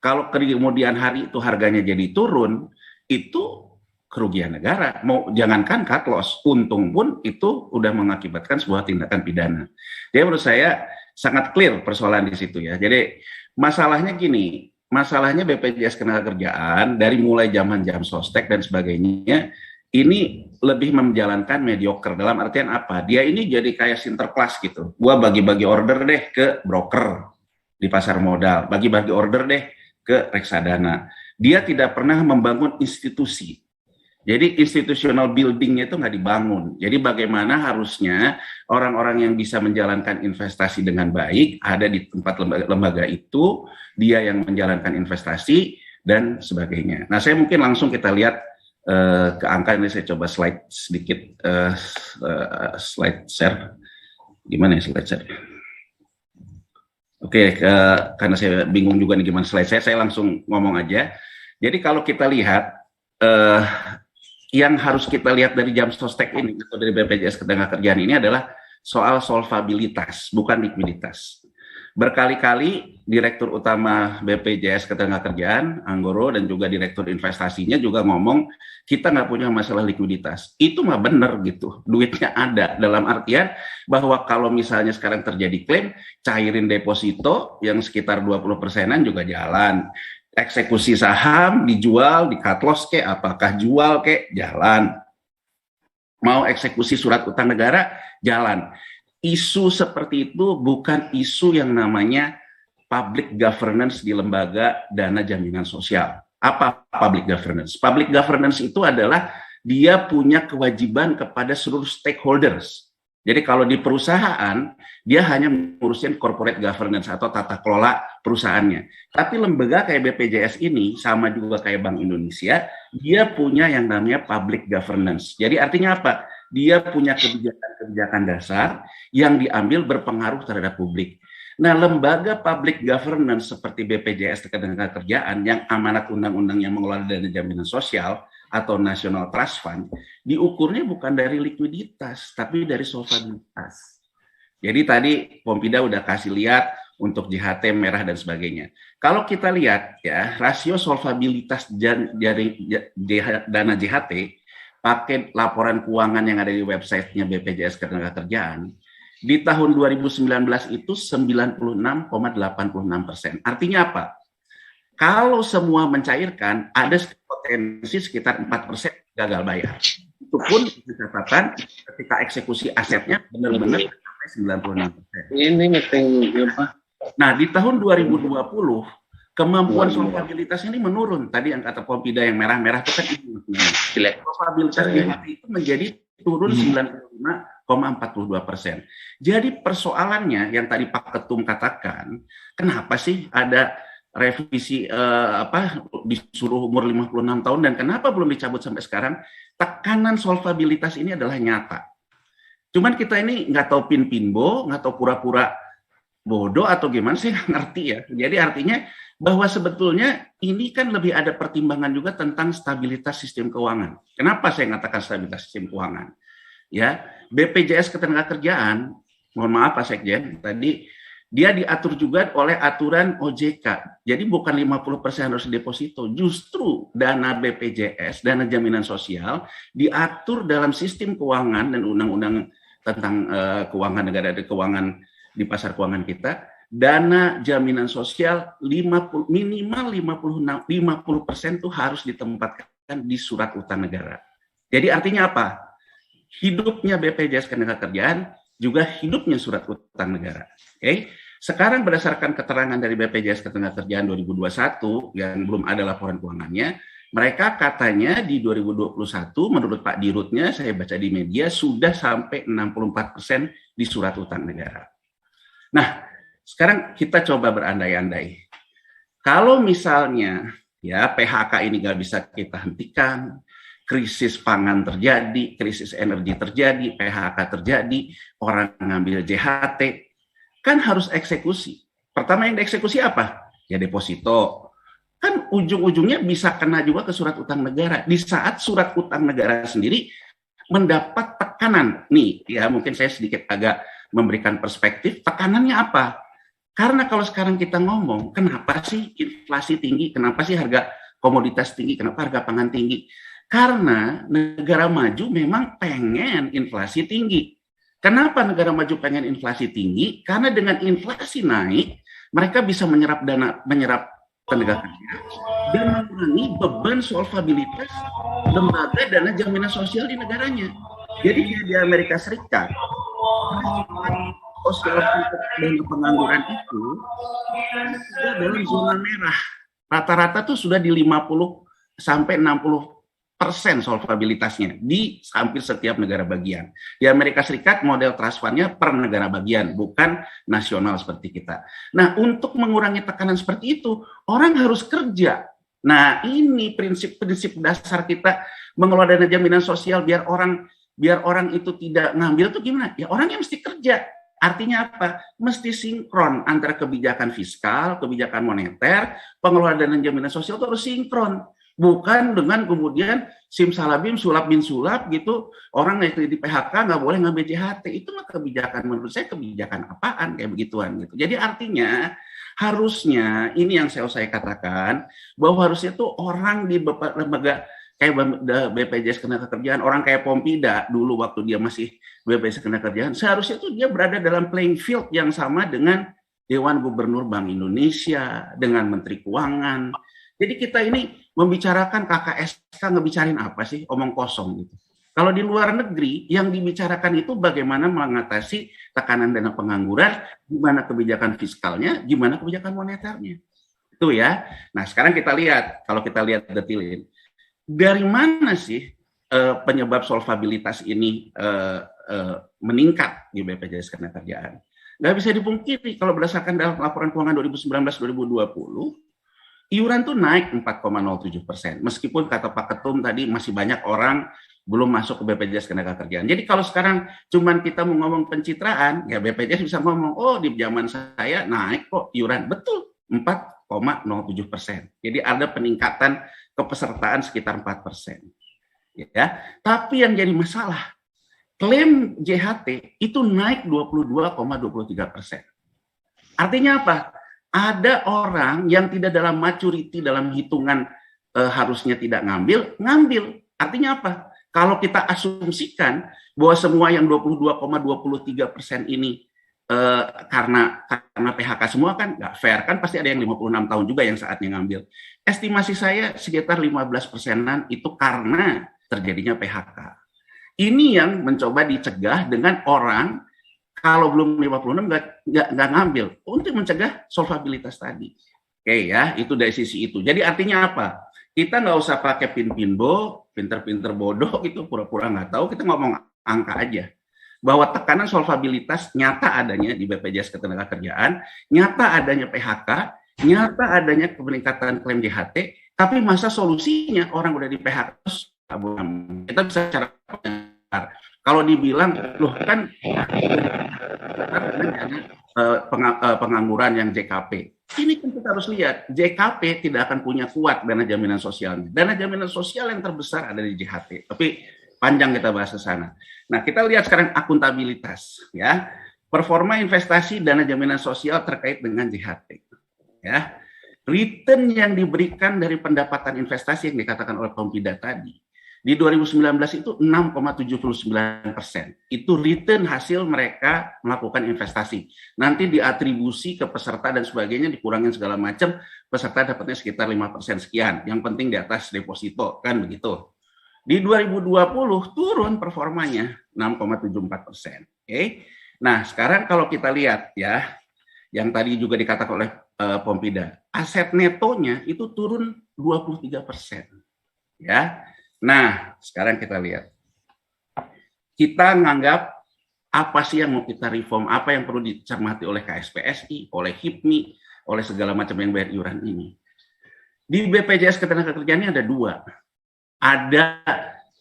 Kalau kemudian hari itu harganya jadi turun, itu kerugian negara. Mau jangankan cut loss, untung pun itu udah mengakibatkan sebuah tindakan pidana. Jadi menurut saya sangat clear persoalan di situ ya. Jadi masalahnya gini, masalahnya BPJS Ketenagakerjaan dari mulai zaman jam sostek dan sebagainya ini lebih menjalankan mediocre. Dalam artian apa? Dia ini jadi kayak sinterklas gitu. Gua bagi-bagi order deh ke broker di pasar modal, bagi-bagi order deh ke reksadana. Dia tidak pernah membangun institusi. Jadi institutional building-nya itu nggak dibangun. Jadi bagaimana harusnya orang-orang yang bisa menjalankan investasi dengan baik ada di tempat lembaga itu, dia yang menjalankan investasi dan sebagainya. Nah, saya mungkin langsung kita lihat ke angka ini. Saya coba slide sedikit, slide share. Gimana ya slide share? Oke, karena saya bingung juga nih gimana slide saya langsung ngomong aja. Jadi kalau kita lihat yang harus kita lihat dari jam sostek ini atau dari BPJS Ketenagakerjaan ini adalah soal solvabilitas, bukan likuiditas. Berkali-kali Direktur Utama BPJS Ketenagakerjaan, Anggoro, dan juga Direktur Investasinya juga ngomong, kita nggak punya masalah likuiditas. Itu mah bener gitu, duitnya ada. Dalam artian bahwa kalau misalnya sekarang terjadi klaim, cairin deposito yang sekitar 20%-an juga jalan. Eksekusi saham dijual, di cut loss kek, apakah jual kek, jalan. Mau eksekusi surat utang negara, jalan. Isu seperti itu bukan isu yang namanya public governance di lembaga dana jaminan sosial. Apa public governance? Public governance itu adalah dia punya kewajiban kepada seluruh stakeholders. Jadi kalau di perusahaan, dia hanya ngurusin corporate governance atau tata kelola perusahaannya. Tapi lembaga kayak BPJS ini, sama juga kayak Bank Indonesia, dia punya yang namanya public governance. Jadi artinya apa? Dia punya kebijakan-kebijakan dasar yang diambil berpengaruh terhadap publik. Nah, lembaga public governance seperti BPJS Ketenagakerjaan yang amanat undang-undang yang mengelola dana jaminan sosial atau National Trust Fund diukurnya bukan dari likuiditas tapi dari solvabilitas. Jadi tadi Pompida udah kasih lihat untuk JHT merah dan sebagainya. Kalau kita lihat ya rasio solvabilitas dari dana JHT pakai laporan keuangan yang ada di websitenya BPJS Ketenagakerjaan di tahun 2019 itu 96,86%. Artinya apa? Kalau semua mencairkan, ada potensi sekitar 4% gagal bayar. Itu pun catatan ketika eksekusi asetnya benar-benar sampai 96%. Ini meeting apa? Nah, di tahun 2020, kemampuan solvabilitas ini menurun. Tadi yang kata Pompida yang merah-merah itu kan itu. Solvabilitas itu menjadi turun 95,42%. Jadi persoalannya yang tadi Pak Ketum katakan, kenapa sih ada revisi disuruh umur 56 tahun dan kenapa belum dicabut sampai sekarang? Tekanan solvabilitas ini adalah nyata. Cuman kita ini nggak tahu pin-pinbo, nggak tahu pura-pura bodoh atau gimana sih, nggak ngerti ya. Jadi artinya bahwa sebetulnya ini kan lebih ada pertimbangan juga tentang stabilitas sistem keuangan. Kenapa saya mengatakan stabilitas sistem keuangan? Ya, BPJS Ketenagakerjaan, mohon maaf Pak Sekjen, tadi dia diatur juga oleh aturan OJK. Jadi bukan 50% harus deposito, justru dana BPJS, dana jaminan sosial diatur dalam sistem keuangan dan undang-undang tentang keuangan negara dan keuangan di pasar keuangan kita. Dana jaminan sosial minimal 50% itu harus ditempatkan di surat utang negara. Jadi artinya apa? Hidupnya BPJS Ketenagakerjaan juga hidupnya surat utang negara. Oke. Sekarang berdasarkan keterangan dari BPJS Ketenagakerjaan 2021 yang belum ada laporan keuangannya, mereka katanya di 2021 menurut Pak Dirutnya saya baca di media sudah sampai 64% di surat utang negara. Nah, sekarang kita coba berandai-andai. Kalau misalnya ya PHK ini nggak bisa kita hentikan, krisis pangan terjadi, krisis energi terjadi, PHK terjadi, orang ngambil JHT, kan harus eksekusi. Pertama yang dieksekusi apa? Ya deposito. Kan ujung-ujungnya bisa kena juga ke surat utang negara. Di saat surat utang negara sendiri mendapat tekanan. Nih, ya mungkin saya sedikit agak memberikan perspektif, tekanannya apa? Karena kalau sekarang kita ngomong, kenapa sih inflasi tinggi? Kenapa sih harga komoditas tinggi? Kenapa harga pangan tinggi? Karena negara maju memang pengen inflasi tinggi. Kenapa negara maju pengen inflasi tinggi? Karena dengan inflasi naik, mereka bisa menyerap tenaga kerja dan mengurangi beban solvabilitas lembaga dana jaminan sosial di negaranya. Jadi di Amerika Serikat, sosial dan pengangguran itu sudah dalam zona merah. Rata-rata tuh sudah di 50 sampai 60% solvabilitasnya di hampir setiap negara bagian. Di Amerika Serikat model trust fund-nya per negara bagian, bukan nasional seperti kita. Nah, untuk mengurangi tekanan seperti itu, orang harus kerja. Nah, ini prinsip-prinsip dasar kita mengelola dana jaminan sosial biar orang itu tidak ngambil tuh gimana? Ya orangnya mesti kerja. Artinya apa? Mesti sinkron antara kebijakan fiskal, kebijakan moneter, pengelolaan dana jaminan sosial itu harus sinkron. Bukan dengan kemudian simsalabim, sulap bin sulap gitu, orang yang di PHK nggak boleh ngambil JHT. Itu mah kebijakan, menurut saya kebijakan apaan kayak begituan gitu. Jadi artinya harusnya, ini yang saya katakan, bahwa harusnya tuh orang di lembaga kayak BPJS Ketenagakerjaan, orang kayak Pompida dulu waktu dia masih BPJS Ketenagakerjaan, seharusnya tuh dia berada dalam playing field yang sama dengan Dewan Gubernur Bank Indonesia, dengan Menteri Keuangan. Jadi kita ini membicarakan KKSK ngebicarain apa sih? Omong kosong gitu. Kalau di luar negeri yang dibicarakan itu bagaimana mengatasi tekanan dana pengangguran, gimana kebijakan fiskalnya, gimana kebijakan moneternya. Itu ya. Nah, sekarang kita lihat, kalau kita lihat detailin, dari mana sih penyebab solvabilitas ini meningkat di BPJS Ketenagakerjaan? Nggak bisa dipungkiri kalau berdasarkan dalam laporan keuangan 2019-2020, Iuran tuh naik 4,07%. Meskipun kata Pak Ketum tadi masih banyak orang belum masuk ke BPJS Ketenagakerjaan. Jadi kalau sekarang cuman kita mau ngomong pencitraan, ya BPJS bisa ngomong, oh di zaman saya naik kok iuran. Betul, 4,07%. Jadi ada peningkatan kepesertaan sekitar 4%. Ya, tapi yang jadi masalah, klaim JHT itu naik 22,23%. Artinya apa? Ada orang yang tidak dalam maturity, dalam hitungan harusnya tidak ngambil. Artinya apa? Kalau kita asumsikan bahwa semua yang 22,23% ini karena PHK semua kan nggak fair, kan pasti ada yang 56 tahun juga yang saatnya ngambil. Estimasi saya sekitar 15%-an itu karena terjadinya PHK. Ini yang mencoba dicegah dengan orang kalau belum 56 nggak ngambil untuk mencegah solvabilitas tadi. Oke ya, itu dari sisi itu. Jadi artinya apa? Kita nggak usah pakai pinbo, pinter-pinter bodoh itu pura-pura nggak tahu. Kita ngomong angka aja. Bahwa tekanan solvabilitas nyata adanya di BPJS Ketenagakerjaan, nyata adanya PHK, nyata adanya peningkatan klaim JHT, tapi masa solusinya orang udah di PHK kita bisa cara kalau dibilang loh kan pengangguran yang JKP. Ini kan kita harus lihat, JKP tidak akan punya kuat dana jaminan sosialnya. Dana jaminan sosial yang terbesar ada di JHT. Tapi panjang kita bahas ke sana. Nah, kita lihat sekarang akuntabilitas ya. Performa investasi dana jaminan sosial terkait dengan JHT. Ya. Return yang diberikan dari pendapatan investasi yang dikatakan oleh Pompida tadi. Di 2019 itu 6,79%. Itu return hasil mereka melakukan investasi. Nanti diatribusi ke peserta dan sebagainya, dikurangin segala macam, peserta dapatnya sekitar 5% sekian. Yang penting di atas deposito, kan begitu. Di 2020 turun performanya 6,74%. Oke. Nah, sekarang kalau kita lihat ya, yang tadi juga dikatakan oleh Pompida, aset netonya itu turun 23%. Ya. Nah, sekarang kita lihat. Kita menganggap apa sih yang mau kita reform, apa yang perlu dicermati oleh KSPSI, oleh HIPMI, oleh segala macam yang bayar iuran ini. Di BPJS Ketenagakerjaan ini ada dua. Ada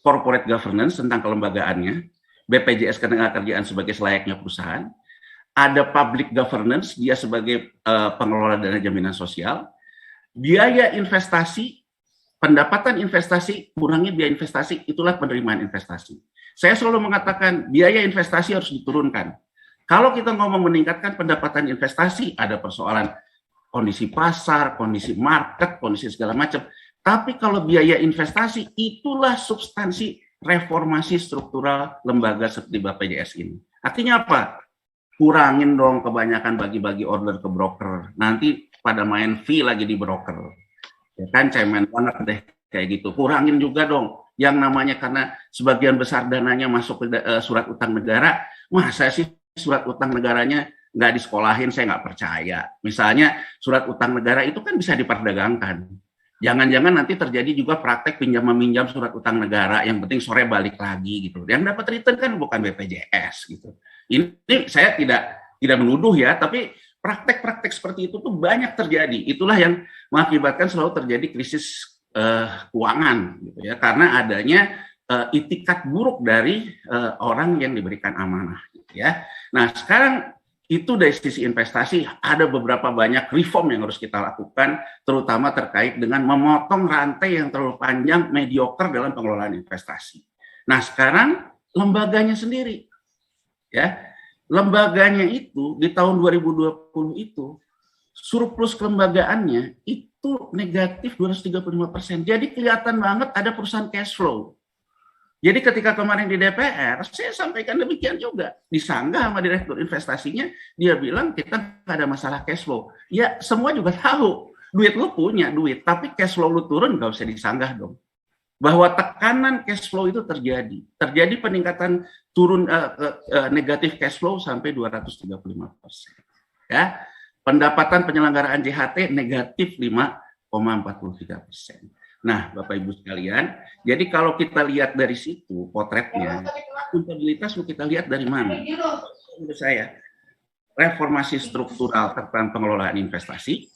corporate governance tentang kelembagaannya, BPJS Ketenagakerjaan sebagai selayaknya perusahaan. Ada public governance, dia sebagai pengelola dana jaminan sosial. Biaya investasi, pendapatan investasi, kurangi biaya investasi, itulah penerimaan investasi. Saya selalu mengatakan biaya investasi harus diturunkan. Kalau kita ngomong meningkatkan pendapatan investasi, ada persoalan kondisi pasar, kondisi market, kondisi segala macam. Tapi kalau biaya investasi, itulah substansi reformasi struktural lembaga seperti BPJS ini. Artinya apa? Kurangin dong kebanyakan bagi-bagi order ke broker. Nanti pada main fee lagi di broker. Ya kan, cemen banget deh kayak gitu. Kurangin juga dong yang namanya, karena sebagian besar dananya masuk ke surat utang negara. Masa sih surat utang negaranya nggak disekolahin? Saya nggak percaya. Misalnya surat utang negara itu kan bisa diperdagangkan. Jangan-jangan nanti terjadi juga praktek pinjam-meminjam surat utang negara, yang penting sore balik lagi gitu. Yang dapat return kan bukan BPJS gitu. Ini saya tidak menuduh ya, tapi praktek-praktek seperti itu tuh banyak terjadi. Itulah yang mengakibatkan selalu terjadi krisis keuangan gitu ya, karena adanya itikat buruk dari orang yang diberikan amanah gitu ya. Nah, sekarang itu dari sisi investasi ada beberapa banyak reform yang harus kita lakukan, terutama terkait dengan memotong rantai yang terlalu panjang mediocre dalam pengelolaan investasi. Nah, sekarang lembaganya sendiri ya. Lembaganya itu di tahun 2020 itu surplus kelembagaannya itu negatif 235%. Jadi kelihatan banget ada perusahaan cash flow. Jadi ketika kemarin di DPR, saya sampaikan demikian juga. Disanggah sama direktur investasinya, dia bilang kita nggak ada masalah cash flow. Ya semua juga tahu, duit lu punya duit, tapi cash flow lu turun nggak usah disanggah dong. Bahwa tekanan cash flow itu terjadi. Terjadi peningkatan turun negatif cash flow sampai 235%. Ya. Pendapatan penyelenggaraan JHT negatif 5,43%. Nah, Bapak Ibu sekalian, jadi kalau kita lihat dari situ potretnya, akuntabilitas mau kita lihat dari mana? Menurut saya, reformasi struktural tentang pengelolaan investasi,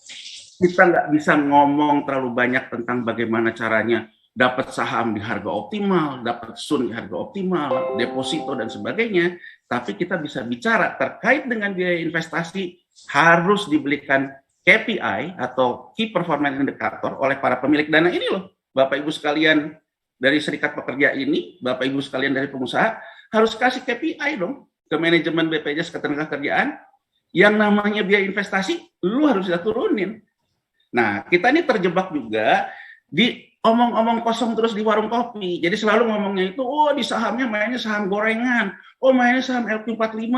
kita nggak bisa ngomong terlalu banyak tentang bagaimana caranya dapat saham di harga optimal, dapat sun di harga optimal, deposito dan sebagainya, tapi kita bisa bicara terkait dengan biaya investasi harus diberikan KPI atau Key Performance Indicator oleh para pemilik dana ini loh. Bapak Ibu sekalian dari serikat pekerja ini, Bapak Ibu sekalian dari pengusaha, harus kasih KPI dong ke manajemen BPJS Ketenagakerjaan. Yang namanya biaya investasi, lu harus bisa turunin. Nah, kita ini terjebak juga di omong-omong kosong terus di warung kopi. Jadi selalu ngomongnya itu, oh di sahamnya mainnya saham gorengan, oh mainnya saham LQ45.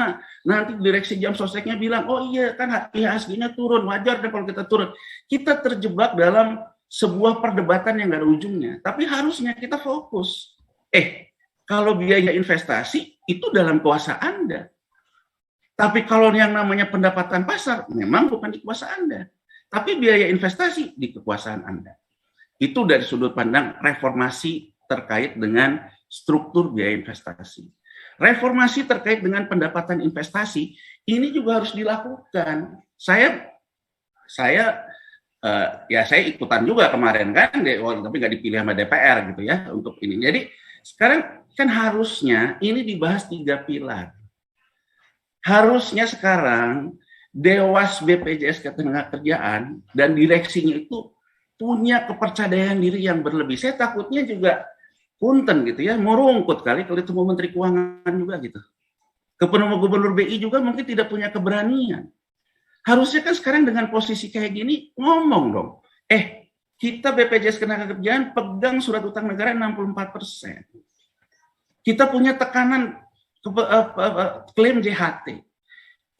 Nanti direksi jam sosteknya bilang, oh iya kan IHSG-nya turun, wajar deh kalau kita turun. Kita terjebak dalam sebuah perdebatan yang gak ada ujungnya. Tapi harusnya kita fokus. Kalau biaya investasi itu dalam kuasa Anda. Tapi kalau yang namanya pendapatan pasar, memang bukan di kuasa Anda. Tapi biaya investasi di kekuasaan Anda. Itu dari sudut pandang reformasi terkait dengan struktur biaya investasi. Reformasi terkait dengan pendapatan investasi, ini juga harus dilakukan. Saya ikutan juga kemarin kan, tapi nggak dipilih sama DPR gitu ya untuk ini. Jadi sekarang kan harusnya ini dibahas 3 pilar. Harusnya sekarang Dewas BPJS Ketenagakerjaan dan direksinya itu punya kepercayaan diri yang berlebih. Saya takutnya juga punten gitu ya, merungkut kali kalau itu Menteri Keuangan juga gitu. Kepenemu Gubernur BI juga mungkin tidak punya keberanian. Harusnya kan sekarang dengan posisi kayak gini ngomong dong. Kita BPJS Ketenagakerjaan pegang surat utang negara 64%. Kita punya tekanan klaim JHT.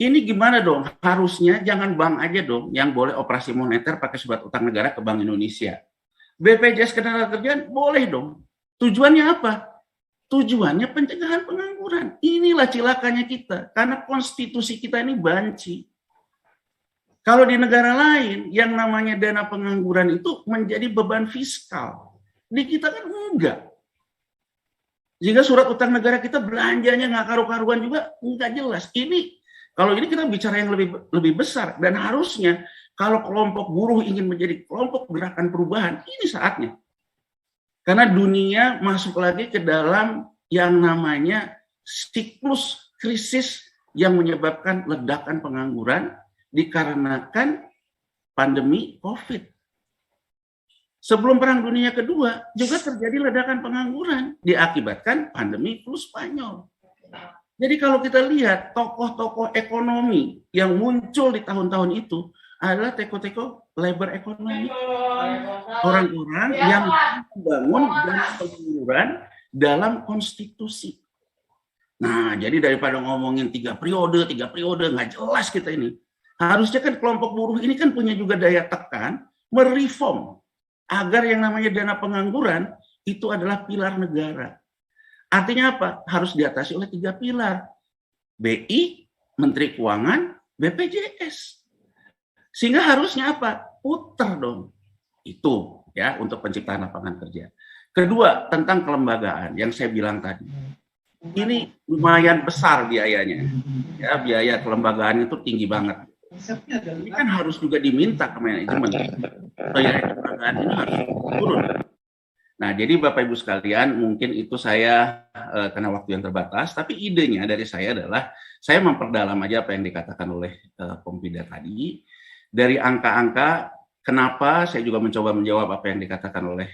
Ini gimana dong? Harusnya jangan bank aja dong yang boleh operasi moneter pakai surat utang negara ke Bank Indonesia. BPJS Ketenagakerjaan boleh dong. Tujuannya apa? Tujuannya pencegahan pengangguran. Inilah cilakanya kita. Karena konstitusi kita ini banci. Kalau di negara lain yang namanya dana pengangguran itu menjadi beban fiskal. Di kita kan enggak. Sehingga surat utang negara kita belanjanya nggak karu-karuan juga nggak jelas. Kalau ini kita bicara yang lebih besar dan harusnya kalau kelompok buruh ingin menjadi kelompok gerakan perubahan, ini saatnya. Karena dunia masuk lagi ke dalam yang namanya siklus krisis yang menyebabkan ledakan pengangguran dikarenakan pandemi COVID. Sebelum Perang Dunia Kedua juga terjadi ledakan pengangguran diakibatkan pandemi flu Spanyol. Jadi kalau kita lihat tokoh-tokoh ekonomi yang muncul di tahun-tahun itu adalah tokoh-tokoh labor ekonomi. Orang-orang yang membangun dana pengangguran dalam konstitusi. Nah, jadi daripada ngomongin 3 periode, nggak jelas kita ini. Harusnya kan kelompok buruh ini kan punya juga daya tekan, mereform agar yang namanya dana pengangguran itu adalah pilar negara. Artinya apa? Harus diatasi oleh 3 pilar. BI, Menteri Keuangan, BPJS. Sehingga harusnya apa? Putar dong. Itu ya untuk penciptaan lapangan kerja. Kedua, tentang kelembagaan yang saya bilang tadi. Ini lumayan besar biayanya. Ya, biaya kelembagaan itu tinggi banget. Ini kan harus juga diminta ke manajemen. Biaya kelembagaan ini harus turun. Nah, jadi Bapak Ibu sekalian, mungkin itu saya karena waktu yang terbatas, tapi idenya dari saya adalah saya memperdalam aja apa yang dikatakan oleh Pompida tadi. Dari angka-angka, kenapa saya juga mencoba menjawab apa yang dikatakan oleh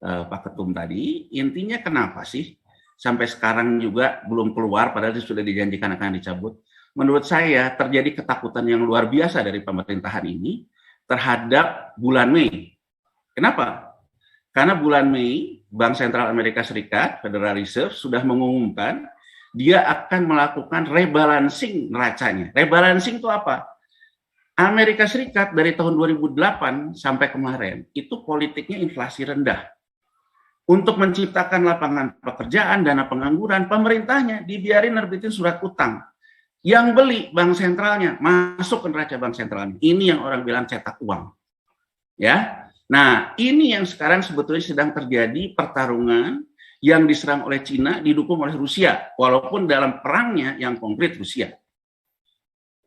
Pak Ketum tadi. Intinya kenapa sih sampai sekarang juga belum keluar, padahal sudah dijanjikan akan dicabut. Menurut saya terjadi ketakutan yang luar biasa dari pemerintahan ini terhadap bulan Mei. Kenapa? Karena bulan Mei, Bank Sentral Amerika Serikat, Federal Reserve, sudah mengumumkan dia akan melakukan rebalancing neracanya. Rebalancing itu apa? Amerika Serikat dari tahun 2008 sampai kemarin, itu politiknya inflasi rendah. Untuk menciptakan lapangan pekerjaan, dana pengangguran, pemerintahnya dibiarin nerbitin surat utang. Yang beli bank sentralnya, masuk ke neraca bank sentralnya. Ini yang orang bilang cetak uang. Ya. Nah, ini yang sekarang sebetulnya sedang terjadi pertarungan yang diserang oleh Cina, didukung oleh Rusia, walaupun dalam perangnya yang konkret Rusia.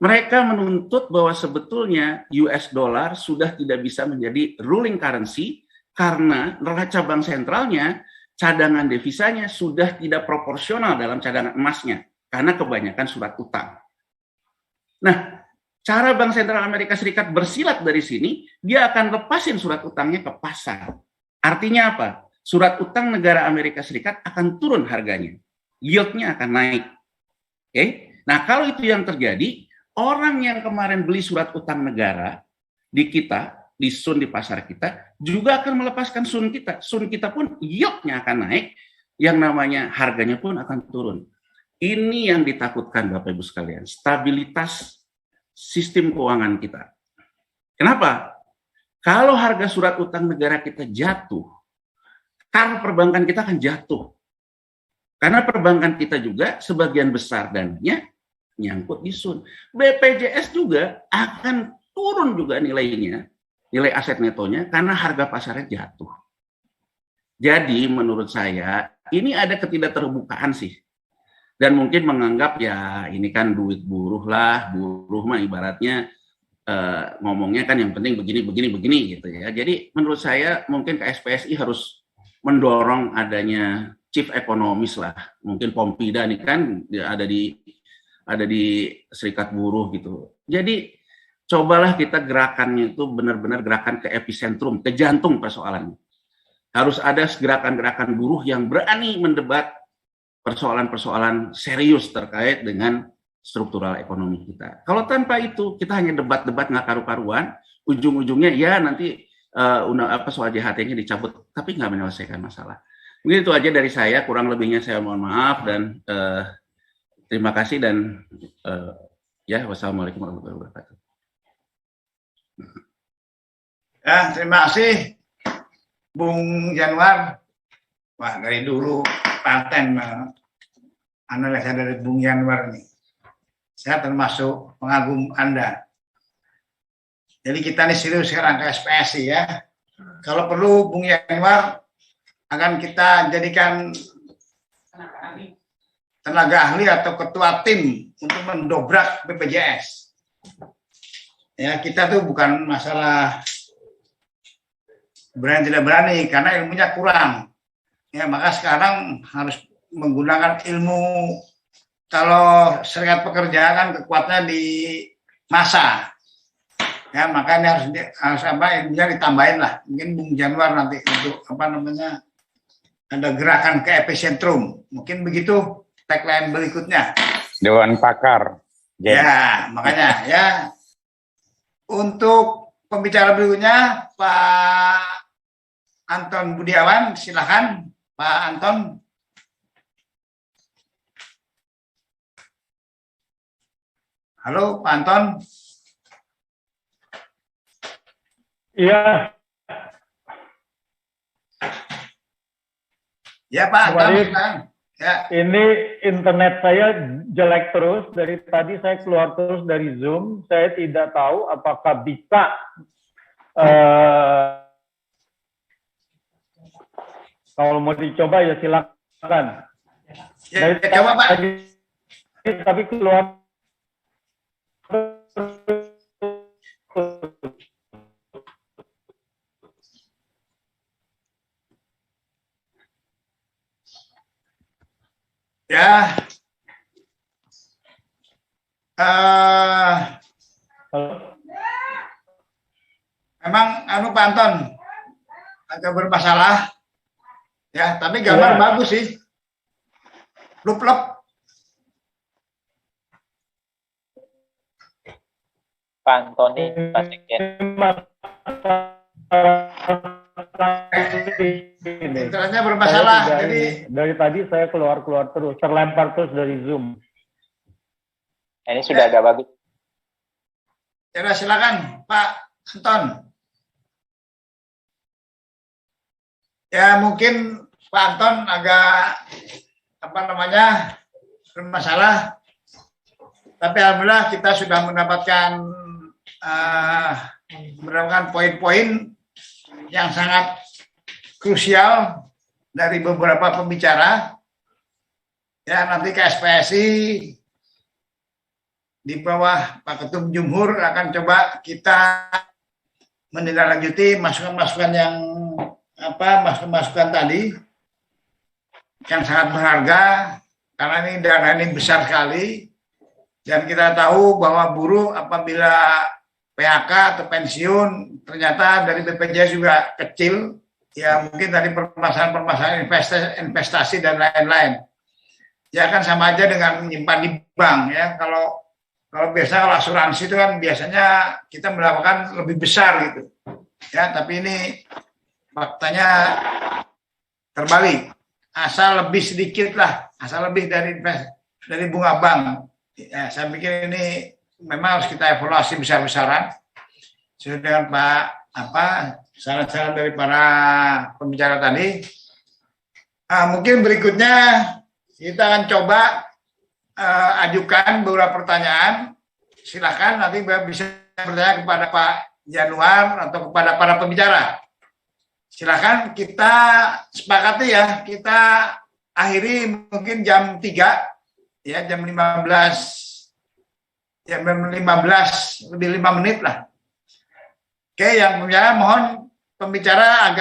Mereka menuntut bahwa sebetulnya US dollar sudah tidak bisa menjadi ruling currency karena neraca bank sentralnya, cadangan devisanya sudah tidak proporsional dalam cadangan emasnya karena kebanyakan surat utang. Nah, cara Bank Sentral Amerika Serikat bersilat dari sini, dia akan lepasin surat utangnya ke pasar. Artinya apa? Surat utang negara Amerika Serikat akan turun harganya. Yield-nya akan naik. Oke? Nah, kalau itu yang terjadi, orang yang kemarin beli surat utang negara di kita, di Sun di pasar kita, juga akan melepaskan Sun kita. Sun kita pun yield-nya akan naik, yang namanya harganya pun akan turun. Ini yang ditakutkan Bapak Ibu sekalian, stabilitas sistem keuangan kita. Kenapa? Kalau harga surat utang negara kita jatuh, kar perbankan kita akan jatuh. Karena perbankan kita juga sebagian besar dananya nyangkut di Sun. BPJS juga akan turun juga nilainya, nilai aset netonya, karena harga pasarnya jatuh. Jadi menurut saya, ini ada ketidakterbukaan sih. Dan mungkin menganggap ya ini kan duit buruh lah, buruh mah ibaratnya ngomongnya kan yang penting begini gitu ya. Jadi menurut saya mungkin KSPSI harus mendorong adanya chief ekonomis lah. Mungkin Pompida nih kan ada di Serikat Buruh gitu. Jadi cobalah kita gerakannya itu benar-benar gerakan ke epicentrum, ke jantung persoalannya. Harus ada gerakan-gerakan buruh yang berani mendebat persoalan-persoalan serius terkait dengan struktural ekonomi kita. Kalau tanpa itu kita hanya debat-debat nggak karu-karuan, ujung-ujungnya ya nanti soal JHT-nya dicabut, tapi nggak menyelesaikan masalah. Mungkin itu aja dari saya, kurang lebihnya saya mohon maaf dan terima kasih dan ya wassalamualaikum warahmatullahi wabarakatuh. Ya, terima kasih Bung Januar. Wah, dari dulu paten analisa dari Bung Januar ini. Saya termasuk pengagum Anda. Jadi kita ini serius sekarang ke SPSI ya. Kalau perlu Bung Januar akan kita jadikan tenaga ahli atau ketua tim untuk mendobrak BPJS. Ya, kita tuh bukan masalah berani tidak berani karena ilmunya kurang. Ya, maka sekarang harus menggunakan ilmu. Kalau serikat pekerja kan kekuatannya di massa. Ya, makanya harus ilmunya ditambahin lah. Mungkin Bung Januar nanti untuk ada gerakan ke epicentrum. Mungkin begitu tagline berikutnya. Dewan Pakar. Ya, makanya ya. Untuk pembicara berikutnya Pak Anton Budiawan, silakan Pak Anton. Halo Pak Anton. Iya. Ya Pak Anton. Ya. Ini internet saya jelek terus. Dari tadi saya keluar terus dari Zoom. Saya tidak tahu apakah bisa kalau mau dicoba ya silakan. Ya, coba Pak. Tapi keluar. Ya, memang Pak Anton agak bermasalah, ya. Tapi gambar bagus sih, lup-lup. Pak Antoni, Pak Sekjen. Internetnya bermasalah, jadi dari tadi saya keluar terus, terlempar terus dari Zoom. Ini sudah agak bagus. Ya, silakan Pak Anton. Ya, mungkin Pak Anton agak bermasalah, tapi alhamdulillah kita sudah mendapatkan poin-poin yang sangat krusial dari beberapa pembicara. Ya, nanti KSPSI di bawah Pak Ketum Jumhur akan coba kita menindaklanjuti masukan-masukan yang masukan-masukan tadi yang sangat berharga karena ini dana ini besar sekali dan kita tahu bahwa buruh apabila PHK atau pensiun ternyata dari BPJS juga kecil ya mungkin tadi permasalahan investasi dan lain-lain ya kan sama aja dengan menyimpan di bank ya kalau biasa kalau asuransi itu kan biasanya kita mendapatkan lebih besar gitu. Ya, tapi ini faktanya terbalik. Asal lebih sedikit lah, asal lebih dari bunga bank. Ya, saya pikir ini memang harus kita evaluasi besar-besaran. Sesuai dengan saran-saran dari para pembicara tadi. Mungkin berikutnya kita akan coba ajukan beberapa pertanyaan. Silakan nanti bisa bertanya kepada Pak Januar atau kepada para pembicara. Silakan kita sepakati ya, kita akhiri mungkin jam 3 ya, jam 15 lebih 5 menit lah. Oke, yang pembicara mohon pembicara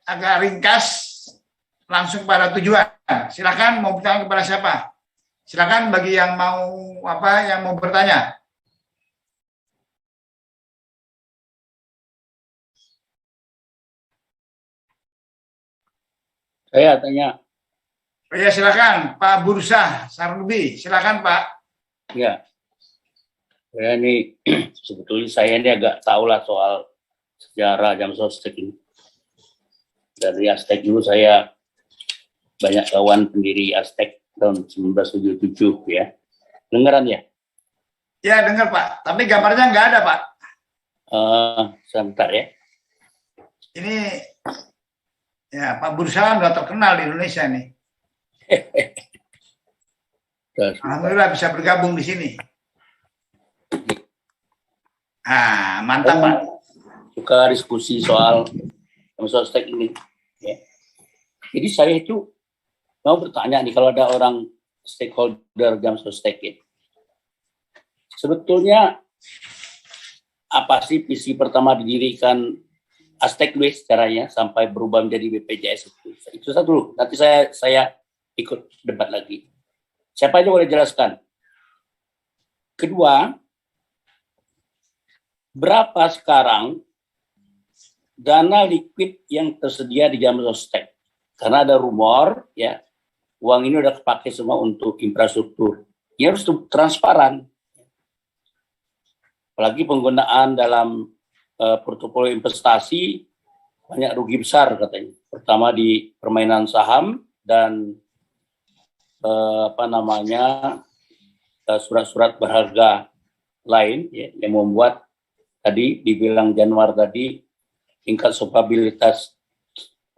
agak ringkas langsung pada tujuan. Silakan mau bertanya kepada siapa? Silakan bagi yang mau bertanya. Saya tanya. Ya silakan Pak Bursa Sarnubi, silakan Pak. Ya, saya ini sebetulnya saya ini agak tahu lah soal sejarah jam sostek ini. Dari Aztec dulu saya banyak kawan pendiri Aztec tahun 1977 ya. Dengaran ya? Ya dengar Pak, tapi gambarnya nggak ada Pak. Sebentar ya. Ini ya Pak Bursa udah terkenal di Indonesia nih. Alhamdulillah bisa bergabung di sini. Mantap Pak. Suka diskusi soal jam sostek ini. Ya. Jadi saya itu mau bertanya nih kalau ada orang stakeholder jam sostek ini. Sebetulnya apa sih visi pertama didirikan Aztec caranya sampai berubah menjadi BPJS itu satu dulu. Nanti saya ikut debat lagi. Siapa aja boleh jelaskan. Kedua, berapa sekarang dana liquid yang tersedia di jam sostek? Karena ada rumor ya uang ini udah kepake semua untuk infrastruktur. Ini harus transparan. Apalagi penggunaan dalam portofolio investasi banyak rugi besar katanya. Pertama di permainan saham dan surat-surat berharga lain ya, yang membuat tadi dibilang Januar tadi tingkat solvabilitas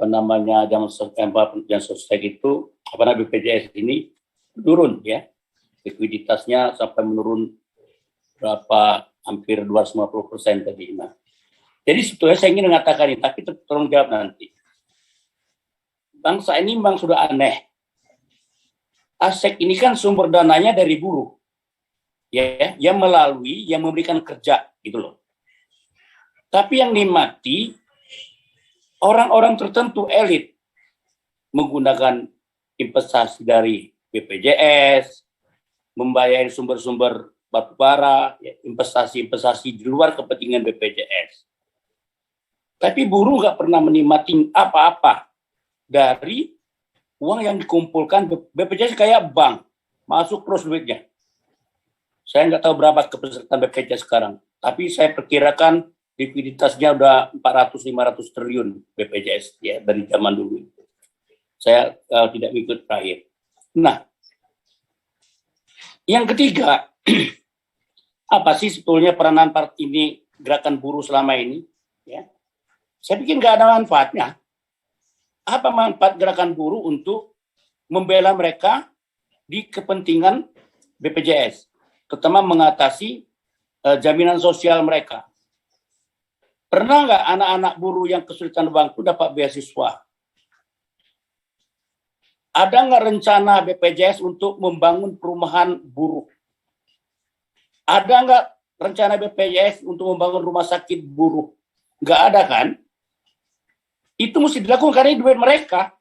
jam sostek itu BPJS ini turun ya, likuiditasnya sampai menurun hampir 250% tadi. Nah, jadi sebetulnya saya ingin mengatakan ini, tapi tolong jawab nanti. Bangsa ini memang sudah aneh. Aztec ini kan sumber dananya dari buruh, ya, yang memberikan kerja gitu loh. Tapi yang nikmati orang-orang tertentu elit menggunakan investasi dari BPJS, membayar sumber-sumber batubara, ya, investasi-investasi di luar kepentingan BPJS. Tapi buruh nggak pernah menikmati apa-apa dari uang yang dikumpulkan BPJS kayak bank, masuk terus duitnya. Saya nggak tahu berapa kepesertaan BPJS sekarang, tapi saya perkirakan likuiditasnya udah 400-500 triliun BPJS ya dari zaman dulu. Saya tidak ikut terakhir. Nah, yang ketiga, apa sih sebetulnya peranan partai ini gerakan buruh selama ini? Ya, saya pikir nggak ada manfaatnya. Apa manfaat gerakan buruh untuk membela mereka di kepentingan BPJS, terutama mengatasi jaminan sosial mereka? Pernah nggak anak-anak buruh yang kesulitan bangku dapat beasiswa? Ada nggak rencana BPJS untuk membangun perumahan buruh? Ada nggak rencana BPJS untuk membangun rumah sakit buruh? Nggak ada kan? Itu mesti dilakukan karena ini duit mereka.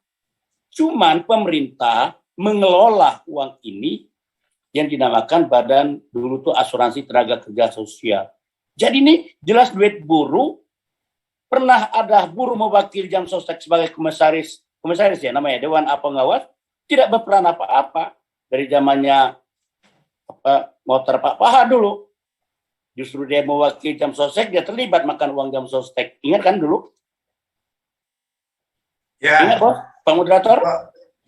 Cuman pemerintah mengelola uang ini yang dinamakan badan dulu tuh asuransi tenaga kerja sosial. Jadi ini jelas duit buruh. Pernah ada buruh mewakili Jam Sostek sebagai komisaris ya namanya Dewan Pengawas, tidak berperan apa-apa dari zamannya motor Pak Paha dulu. Justru dia mewakili Jam Sostek, dia terlibat makan uang Jam Sostek. Ingat kan dulu? Ya. Ingat bos, Pak Moderator?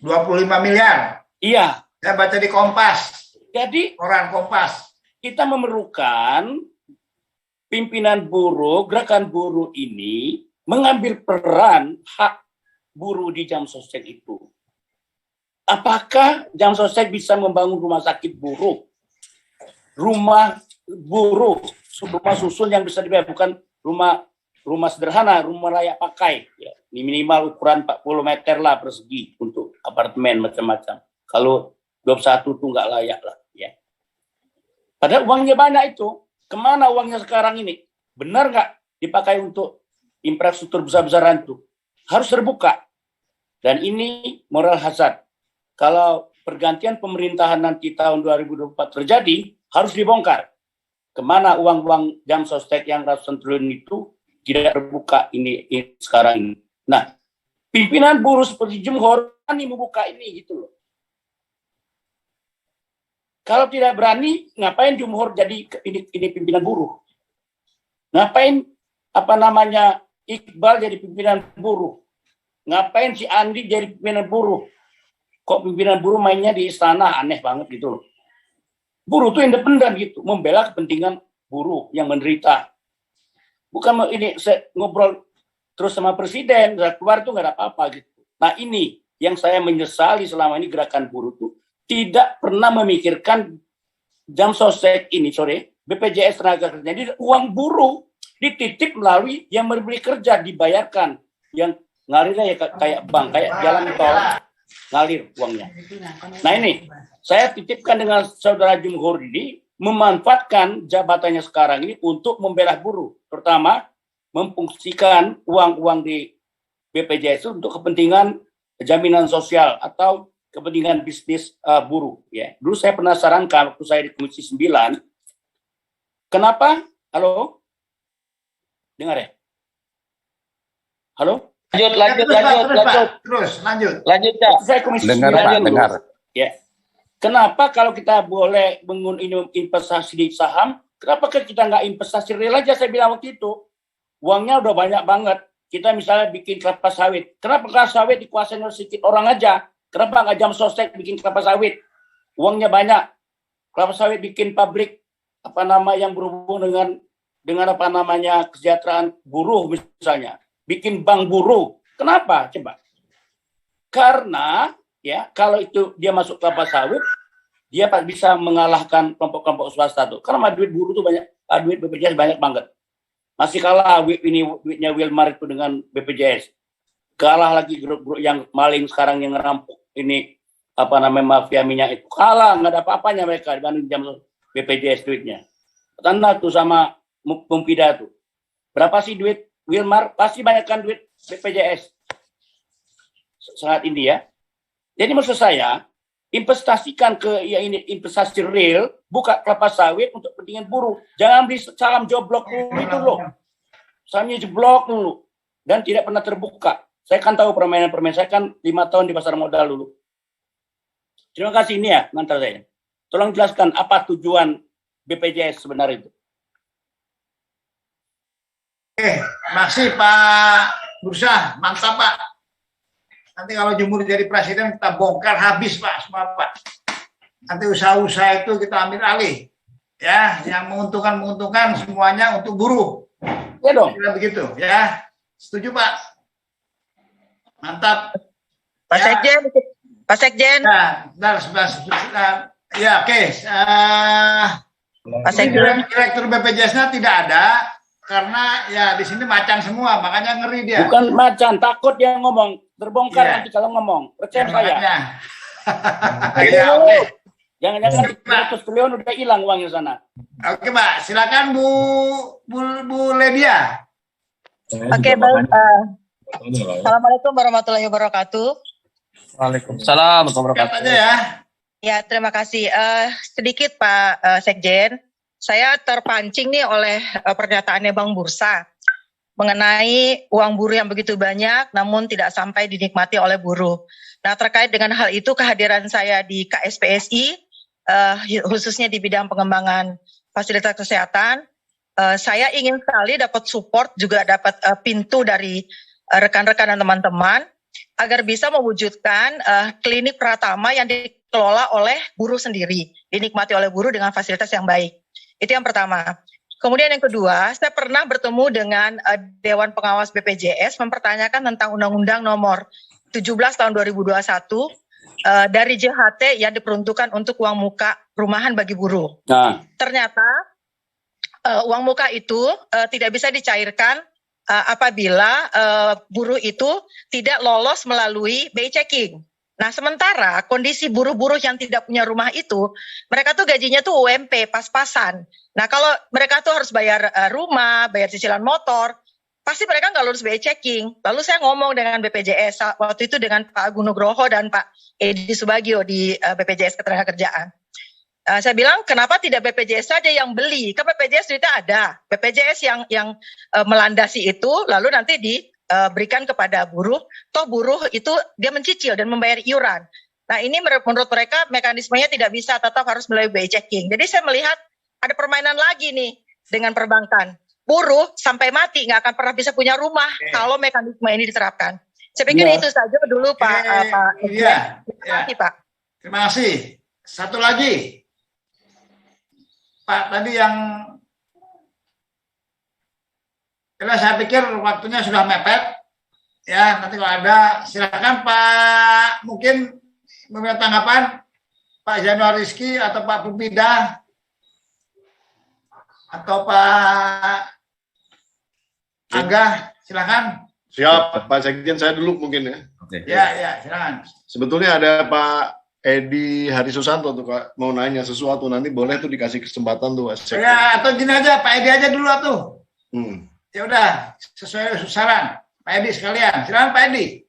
25 miliar. Iya. Saya baca di Kompas. Jadi koran Kompas. Kita memerlukan pimpinan buruh, gerakan buruh ini mengambil peran hak buruh di Jam Sostek itu. Apakah Jam Sostek bisa membangun rumah sakit buruh? Rumah buruh, rumah susun yang bisa dibayar, bukan rumah sederhana, rumah layak pakai. Ya, minimal ukuran 40 meter lah persegi untuk apartemen macam-macam. Kalau 21 itu nggak layak lah. Ya. Padahal uangnya banyak itu. Kemana uangnya sekarang ini? Benar nggak dipakai untuk infrastruktur besar-besaran itu? Harus terbuka. Dan ini moral hazard. Kalau pergantian pemerintahan nanti tahun 2024 terjadi, harus dibongkar. Kemana uang-uang Jam Sostek yang ratusan triliun itu tidak terbuka ini sekarang ini. Nah, pimpinan buruh seperti Jumhor ini membuka ini gitu loh. Kalau tidak berani, ngapain Jumhor jadi ini pimpinan buruh? Ngapain Iqbal jadi pimpinan buruh? Ngapain si Andi jadi pimpinan buruh? Kok pimpinan buruh mainnya di istana? Aneh banget gitu loh. Buruh itu independen gitu, membela kepentingan buruh yang menderita. Bukan ini saya ngobrol terus sama presiden, keluar itu nggak ada apa-apa gitu. Nah ini yang saya menyesali selama ini gerakan buruh itu tidak pernah memikirkan Jam Sostek ini, BPJS tenaga kerja. Jadi uang buruh dititip melalui yang memberi kerja, dibayarkan. Yang ngalirnya ya kayak bank, kayak jalan tol, ngalir uangnya. Nah ini, saya titipkan dengan saudara Jumhur ini, memanfaatkan jabatannya sekarang ini untuk membela buruh. Pertama, memfungsikan uang-uang di BPJS untuk kepentingan jaminan sosial atau kepentingan bisnis buruh. Ya. Dulu saya penasaran waktu saya di Komisi 9, kenapa? Halo? Dengar ya? Halo? Lanjut. Lanjut, Cak. Saya Komisi Dengar, 9 Pak, dengar. Ya. Kenapa kalau kita boleh investasi di saham, kenapa kita nggak investasi real aja? Saya bilang waktu itu, uangnya udah banyak banget. Kita misalnya bikin kelapa sawit. Kenapa kelapa sawit dikuasain oleh sedikit orang aja? Kenapa nggak Jam Sostek bikin kelapa sawit? Uangnya banyak. Kelapa sawit bikin pabrik yang berhubung dengan kesejahteraan buruh misalnya. Bikin bank buruh. Kenapa? Coba. Karena ya kalau itu dia masuk kelapa sawit, dia bisa mengalahkan kelompok-kelompok swasta tuh. Karena duit buruh tuh banyak, duit BPJS banyak banget. Masih kalah duitnya Wilmar itu dengan BPJS. Kalah lagi grup-grup yang maling sekarang yang ngerampok ini mafia minyak itu. Kalah, nggak ada apa-apanya mereka dibanding Jam BPJS duitnya. Tanda tuh sama Mumpida tuh. Berapa sih duit Wilmar? Pasti banyakkan duit BPJS. Sangat ini ya. Jadi maksud saya, investasikan investasi real, buka kelapa sawit untuk kepentingan buruh. Jangan beli saham joblok dulu itu loh. Sahamnya jeblok dulu. Dan tidak pernah terbuka. Saya kan tahu permainan-permainan. Saya kan 5 tahun di pasar modal dulu. Terima kasih ini ya, ngantar saya. Tolong jelaskan apa tujuan BPJS sebenarnya itu. Makasih Pak Bursa, mantap Pak. Nanti kalau Jumhur jadi presiden kita bongkar habis Pak semua Pak. Nanti usaha-usaha itu kita ambil alih. Ya, yang menguntungkan semuanya untuk buruh. Ya dong. Kira begitu ya. Setuju Pak? Mantap. Pak Sekjen. Pak Sekjen. Ya, oke. Pak Sekjen. Direktur BPJS-nya tidak ada karena ya di sini macan semua, makanya ngeri dia. Bukan macan, takut dia ngomong. Terbongkar nanti kalau ngomong. Percaya saya. Ya, oke. Jangan-jangan 100 triliun udah hilang uangnya sana. Oke, Mbak. Silakan Bu Ledia. Oke, baik. Assalamualaikum warahmatullahi wabarakatuh. Waalaikumsalam warahmatullahi Siap wabarakatuh. aja ya. Ya, terima kasih. Sedikit Pak Sekjen, saya terpancing nih oleh pernyataannya Bang Bursa mengenai uang buruh yang begitu banyak namun tidak sampai dinikmati oleh buruh. Nah, terkait dengan hal itu kehadiran saya di KSPSI, khususnya di bidang pengembangan fasilitas kesehatan, saya ingin sekali dapat support, juga dapat pintu dari rekan-rekan dan teman-teman agar bisa mewujudkan klinik Pratama yang dikelola oleh buruh sendiri, dinikmati oleh buruh dengan fasilitas yang baik. Itu yang pertama. Kemudian yang kedua, saya pernah bertemu dengan Dewan Pengawas BPJS mempertanyakan tentang Undang-Undang Nomor 17 tahun 2021 dari JHT yang diperuntukkan untuk uang muka rumahan bagi buruh. Nah, Ternyata uang muka itu tidak bisa dicairkan apabila buruh itu tidak lolos melalui BI checking. Nah, sementara kondisi buruh-buruh yang tidak punya rumah itu, mereka tuh gajinya tuh UMP, pas-pasan. Nah, kalau mereka tuh harus bayar rumah, bayar cicilan motor, pasti mereka nggak lulus BI checking. Lalu saya ngomong dengan BPJS, waktu itu dengan Pak Agung Nugroho dan Pak Edi Subagio di BPJS Ketenagakerjaan. Saya bilang, kenapa tidak BPJS saja yang beli? Kan BPJS duitnya ada. BPJS yang melandasi itu, lalu nanti diberikan kepada buruh. Toh buruh itu dia mencicil dan membayar iuran. Nah, ini menurut mereka mekanismenya tidak bisa, tetap harus melalui BI checking. Jadi saya melihat ada permainan lagi nih dengan perbankan. Buruh sampai mati nggak akan pernah bisa punya rumah kalau mekanisme ini diterapkan. Saya pikir itu saja dulu Pak. Iya. Terima kasih Pak. Terima kasih. Satu lagi. Pak, tadi yang saya pikir waktunya sudah mepet. Ya, nanti kalau ada silakan Pak, mungkin memberikan tanggapan Pak Januar Rizky atau Pak Pupida atau Pak Angga, silakan. Siap, Pak Sekjen, saya dulu mungkin ya. Ya, silakan. Sebetulnya ada Pak Edi Hari Susanto tuh Kak, mau nanya sesuatu, nanti boleh tuh dikasih kesempatan tuh Pak Sekjen. Ya, atau gini aja, Pak Edi aja dulu tuh. Ya udah, sesuai saran Pak Edi sekalian. Silakan Pak Edi.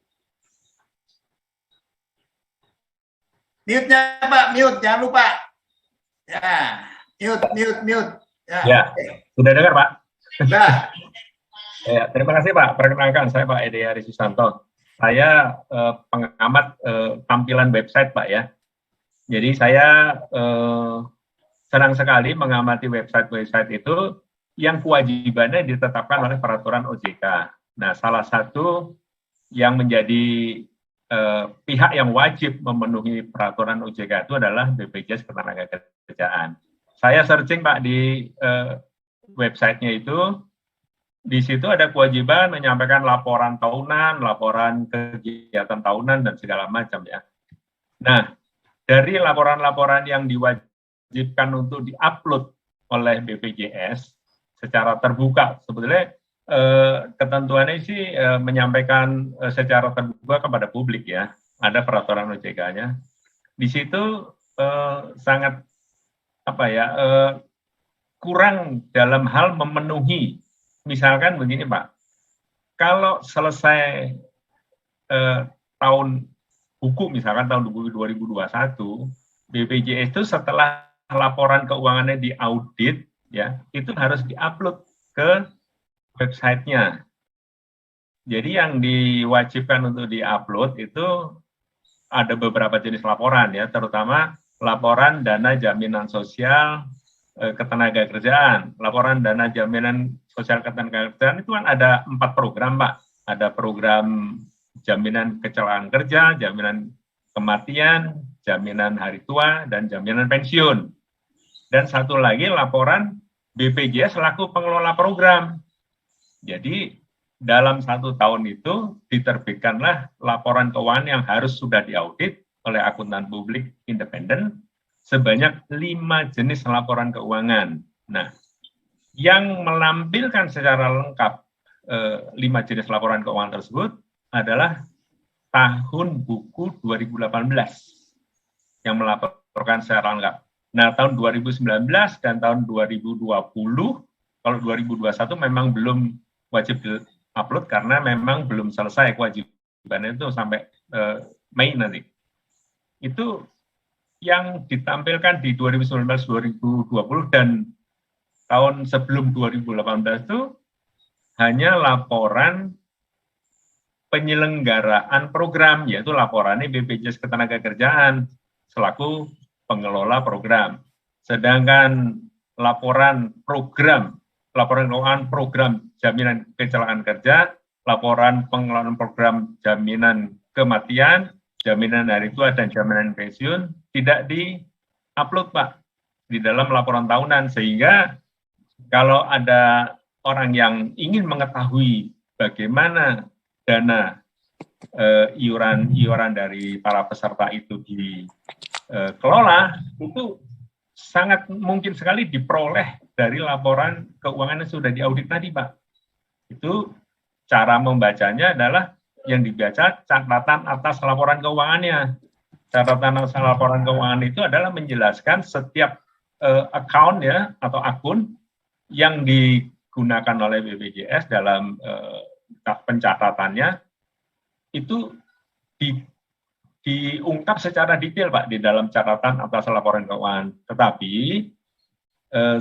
Mute-nya Pak, mute, jangan lupa. Ya, mute. Ya, sudah dengar Pak? Sudah. Ya, terima kasih Pak. Perkenalkan, saya Pak Edi Hari Susanto. Saya pengamat tampilan website Pak ya. Jadi saya senang sekali mengamati website-website itu yang kewajibannya ditetapkan oleh peraturan OJK. Nah, salah satu yang menjadi pihak yang wajib memenuhi peraturan OJK itu adalah BPJS Ketenagakerjaan. Saya searching Pak di websitenya itu, di situ ada kewajiban menyampaikan laporan tahunan, laporan kegiatan tahunan, dan segala macam ya. Nah, dari laporan-laporan yang diwajibkan untuk diupload oleh BPJS secara terbuka, sebetulnya ketentuannya sih menyampaikan secara terbuka kepada publik ya. Ada peraturan OJK-nya. Di situ sangat kurang dalam hal memenuhi. Misalkan begini Pak, kalau selesai tahun buku, misalkan tahun 2021, BPJS itu setelah laporan keuangannya diaudit, ya itu harus diupload ke websitenya. Jadi yang diwajibkan untuk diupload itu ada beberapa jenis laporan ya, terutama laporan dana jaminan sosial ketenagakerjaan. Laporan dana jaminan sosial ketenagakerjaan itu kan ada 4 program Pak. Ada program jaminan kecelakaan kerja, jaminan kematian, jaminan hari tua, dan jaminan pensiun. Dan satu lagi laporan BPJS selaku pengelola program. Jadi dalam 1 tahun itu diterbitkanlah laporan keuangan yang harus sudah diaudit oleh akuntan publik independen sebanyak 5 jenis laporan keuangan. Nah, yang menampilkan secara lengkap 5 jenis laporan keuangan tersebut adalah tahun buku 2018 yang melaporkan dilaporkan secara lengkap. Nah, tahun 2019 dan tahun 2020, kalau 2021 memang belum wajib di-upload karena memang belum selesai kewajibannya itu sampai Mei nanti. Itu yang ditampilkan di 2019-2020 dan tahun sebelum 2018 itu hanya laporan penyelenggaraan program, yaitu laporannya BPJS Ketenagakerjaan selaku pengelola program. Sedangkan laporan keuangan program jaminan kecelakaan kerja, laporan pengelolaan program jaminan kematian, jaminan hari tua dan jaminan pensiun tidak di-upload, Pak, di dalam laporan tahunan, sehingga kalau ada orang yang ingin mengetahui bagaimana dana iuran dari para peserta itu dikelola, itu sangat mungkin sekali diperoleh dari laporan keuangan yang sudah diaudit tadi, Pak. Itu cara membacanya adalah yang dibaca catatan atas laporan keuangannya. Catatan atas laporan keuangan itu adalah menjelaskan setiap account ya atau akun yang digunakan oleh BPJS dalam pencatatannya itu diungkap secara detail, Pak, di dalam catatan atas laporan keuangan. Tetapi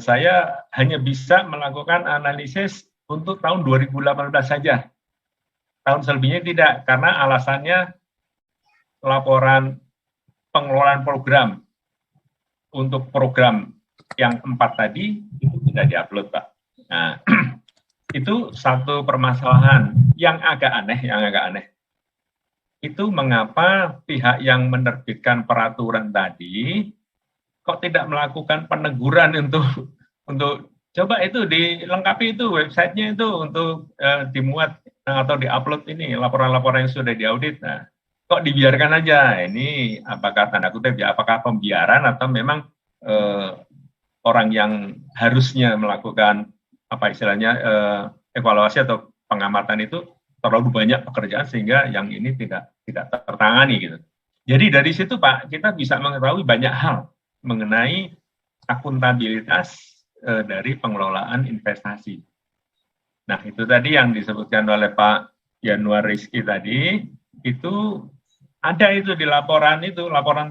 saya hanya bisa melakukan analisis untuk tahun 2018 saja. Tahun selebihnya tidak, karena alasannya laporan pengelolaan program untuk program yang 4 tadi itu tidak diupload, Pak. Nah, itu satu permasalahan yang agak aneh. Itu mengapa pihak yang menerbitkan peraturan tadi kok tidak melakukan peneguran untuk coba itu dilengkapi itu websitenya itu untuk dimuat atau diupload ini laporan-laporan yang sudah diaudit. Nah, kok dibiarkan aja? Ini apakah tanda kutip ya? Apakah pembiaran atau memang orang yang harusnya melakukan apa istilahnya evaluasi atau pengamatan itu terlalu banyak pekerjaan sehingga yang ini tidak tertangani gitu. Jadi dari situ, Pak, kita bisa mengetahui banyak hal mengenai akuntabilitas dari pengelolaan investasi. Nah, itu tadi yang disebutkan oleh Pak Yanuar Rizky tadi, itu ada itu di laporan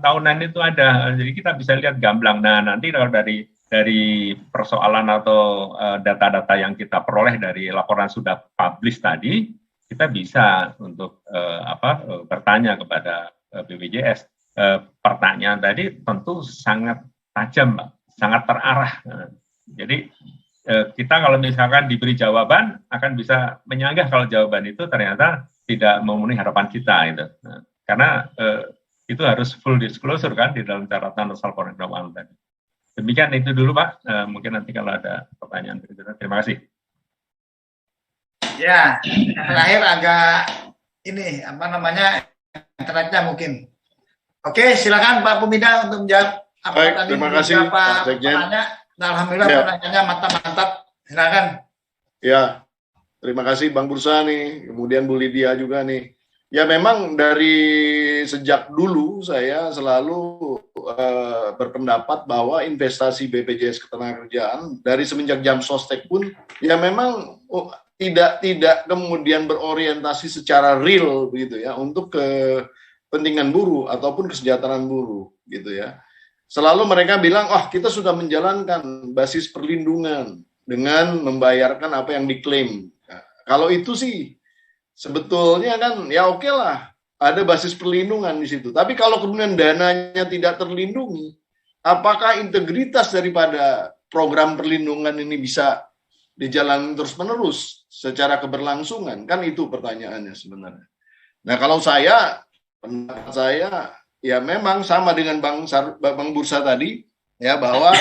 tahunan itu ada. Jadi kita bisa lihat gamblang. Nah, nanti kalau dari persoalan atau data-data yang kita peroleh dari laporan sudah publish tadi, kita bisa untuk bertanya kepada BPJS. Pertanyaan tadi tentu sangat tajam, Pak, sangat terarah. Jadi kita kalau misalkan diberi jawaban akan bisa menyanggah kalau jawaban itu ternyata tidak memenuhi harapan kita itu. Karena itu harus full disclosure kan di dalam catatan laporan keuangan tadi. Demikian itu dulu, Pak. Mungkin nanti kalau ada pertanyaan berikutnya. Terima kasih. Ya, terakhir agak ini internetnya mungkin. Oke, silakan Pak Pumida untuk menjawab apa baik, tadi terima kasih Pak Sekjen. Alhamdulillah ya. Pertanyaannya mantap. Silakan. Ya, terima kasih Bang Bursa nih, kemudian Bu Lydia juga nih. Ya memang dari sejak dulu saya selalu berpendapat bahwa investasi BPJS Ketenagakerjaan dari semenjak jam sostek pun ya memang tidak kemudian berorientasi secara real begitu ya untuk kepentingan buruh ataupun kesejahteraan buruh gitu ya. Selalu mereka bilang, kita sudah menjalankan basis perlindungan dengan membayarkan apa yang diklaim. Nah, kalau itu sih sebetulnya kan ya oke lah, ada basis perlindungan di situ. Tapi kalau kemudian dananya tidak terlindungi, apakah integritas daripada program perlindungan ini bisa dijalani terus-menerus secara keberlangsungan? Kan itu pertanyaannya sebenarnya. Nah, kalau pendapat saya ya memang sama dengan Bang Bursa tadi ya, bahwa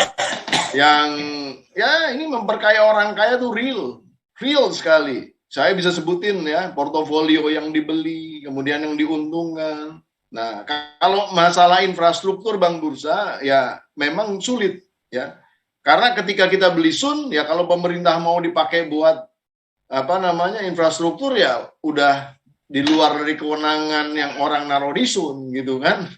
yang ya ini memperkaya orang kaya tuh real sekali. Saya bisa sebutin ya portofolio yang dibeli, kemudian yang diuntungkan. Nah, kalau masalah infrastruktur Bang Bursa ya memang sulit ya. Karena ketika kita beli SUN ya kalau pemerintah mau dipakai buat infrastruktur ya udah di luar dari kewenangan yang orang naruh di SUN gitu kan.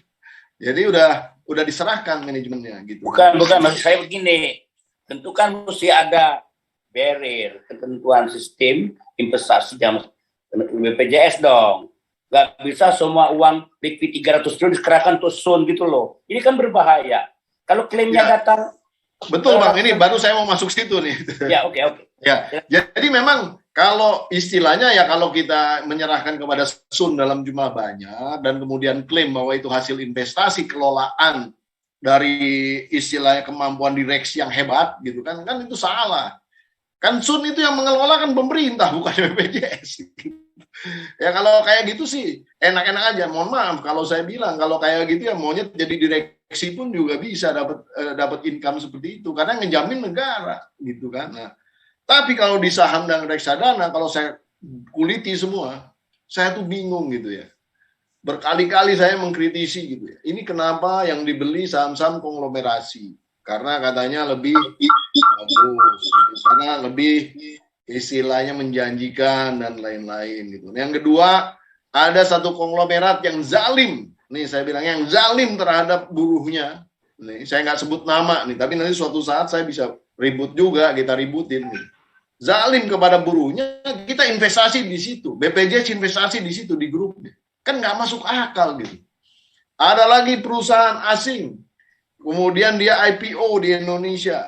Jadi udah udah diserahkan manajemennya gitu. Bukan, maksud saya begini. Tentu kan mesti ada barrier, ketentuan sistem investasi jam BPJS dong. Nggak bisa semua uang liquid 300 triliun dikerahkan untuk Sun gitu loh. Ini kan berbahaya. Kalau klaimnya datang. Betul Bang, ini baru saya mau masuk situ nih. Ya, oke. Ya, jadi memang kalau istilahnya ya kalau kita menyerahkan kepada Sun dalam jumlah banyak dan kemudian klaim bahwa itu hasil investasi kelolaan dari istilahnya kemampuan direksi yang hebat gitu kan itu salah. Kan Sun itu yang mengelola kan pemerintah bukan BPJS. Ya kalau kayak gitu sih enak-enak aja. Mohon maaf kalau saya bilang kalau kayak gitu ya maunya jadi direksi pun juga bisa dapat income seperti itu karena ngejamin negara gitu kan. Nah, tapi kalau di saham dan reksadana kalau saya kuliti semua, saya tuh bingung gitu ya. Berkali-kali saya mengkritisi gitu ya. Ini kenapa yang dibeli saham-saham konglomerasi? Karena katanya lebih bagus, gitu. Karena lebih istilahnya menjanjikan dan lain-lain gitu. Yang kedua, ada satu konglomerat yang zalim. Nih saya bilang yang zalim terhadap buruhnya. Nih saya nggak sebut nama nih, tapi nanti suatu saat saya bisa ribut juga, kita ributin nih. Zalim kepada buruhnya, kita investasi di situ. BPJS investasi di situ di grupnya. Kan nggak masuk akal gitu. Ada lagi perusahaan asing, kemudian dia IPO di Indonesia.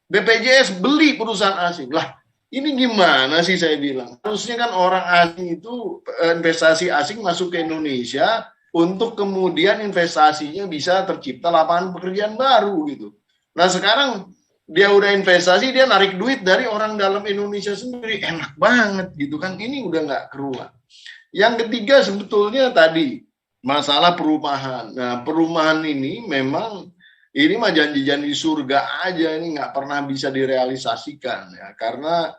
BPJS beli perusahaan asing. Lah, ini gimana sih saya bilang? Harusnya kan orang asing itu investasi asing masuk ke Indonesia untuk kemudian investasinya bisa tercipta lapangan pekerjaan baru gitu. Nah sekarang dia udah investasi, dia narik duit dari orang dalam Indonesia sendiri. Enak banget gitu kan. Ini udah nggak keruan. Yang ketiga sebetulnya tadi masalah perumahan. Nah perumahan ini memang ini mah janji-janji surga aja, ini nggak pernah bisa direalisasikan ya karena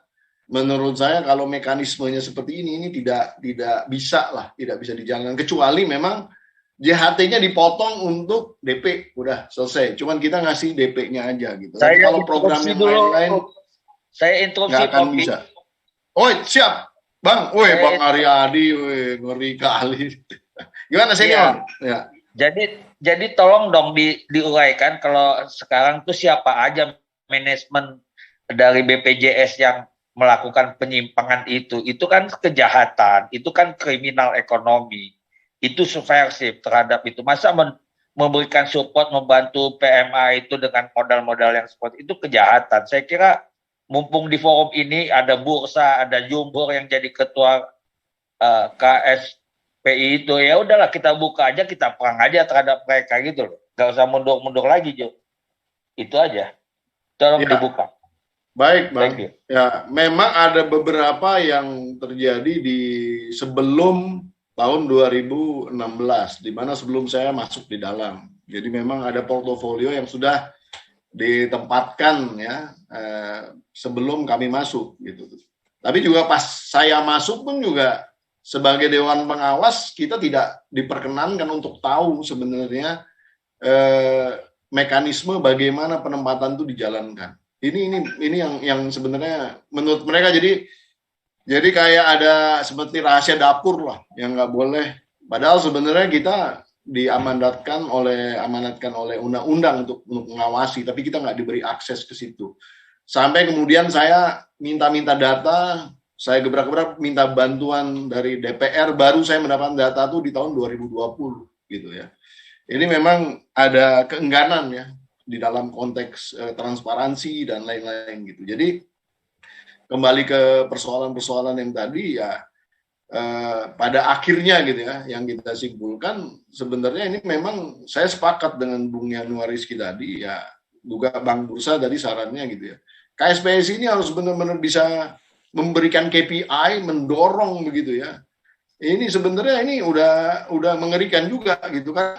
menurut saya kalau mekanismenya seperti ini tidak bisa dijalankan kecuali memang JHT-nya dipotong untuk DP udah selesai. Cuman kita ngasih DP-nya aja gitu. Tapi kalau program yang lain-lain saya interupsi nggak akan bisa. Oh siap. Bang, Bang Aryadi, ngeri kali. Gimana sih, ya. Jadi tolong dong diuraikan kalau sekarang tuh siapa aja manajemen dari BPJS yang melakukan penyimpangan itu kan kejahatan, itu kan kriminal ekonomi, itu subversif terhadap itu. Masa memberikan support, membantu PMA itu dengan modal-modal yang seperti itu kejahatan. Saya kira mumpung di forum ini ada Bursa, ada Jumhur yang jadi ketua KSPI itu, ya udahlah kita buka aja, kita perang aja terhadap mereka gitu loh. Gak usah mundur-mundur lagi, Jo. Itu aja. Tolong dibuka. Baik, Bang. Ya, memang ada beberapa yang terjadi di sebelum tahun 2016, di mana sebelum saya masuk di dalam. Jadi memang ada portofolio yang sudah ditempatkan ya sebelum kami masuk gitu. Tapi juga pas saya masuk pun juga sebagai dewan pengawas kita tidak diperkenankan untuk tahu sebenarnya mekanisme bagaimana penempatan itu dijalankan. Ini yang sebenarnya menurut mereka jadi kayak ada seperti rahasia dapur lah yang nggak boleh. Padahal sebenarnya kita diamanatkan oleh undang-undang untuk mengawasi, tapi kita nggak diberi akses ke situ. Sampai kemudian saya minta data, saya gebrak-gebrak minta bantuan dari DPR, baru saya mendapatkan data itu di tahun 2020 gitu ya. Ini memang ada keengganan ya di dalam konteks transparansi dan lain-lain gitu. Jadi kembali ke persoalan-persoalan yang tadi ya. Pada akhirnya gitu ya, yang kita simpulkan sebenarnya ini memang saya sepakat dengan Bung Yanuar Rizky tadi ya, juga Bang Bursa tadi sarannya gitu ya. KSPSI ini harus benar-benar bisa memberikan KPI, mendorong begitu ya. Ini sebenarnya ini udah mengerikan juga gitu kan.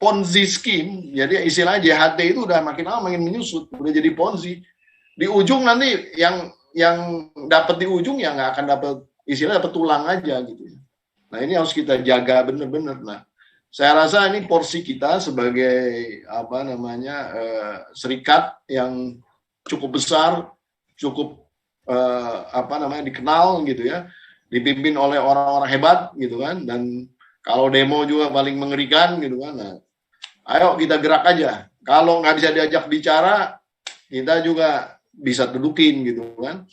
Ponzi scheme, jadi istilahnya JHT itu udah makin lama makin menyusut, udah jadi Ponzi. Di ujung nanti yang dapat di ujung ya nggak akan dapat, istilahnya dapat tulang aja gitu. Nah ini harus kita jaga benar-benar. Nah saya rasa ini porsi kita sebagai serikat yang cukup besar, cukup dikenal gitu ya, dipimpin oleh orang-orang hebat gitu kan, dan kalau demo juga paling mengerikan gitu kan. Nah, Ayo kita gerak aja. Kalau nggak bisa diajak bicara, kita juga bisa dudukin gitu kan.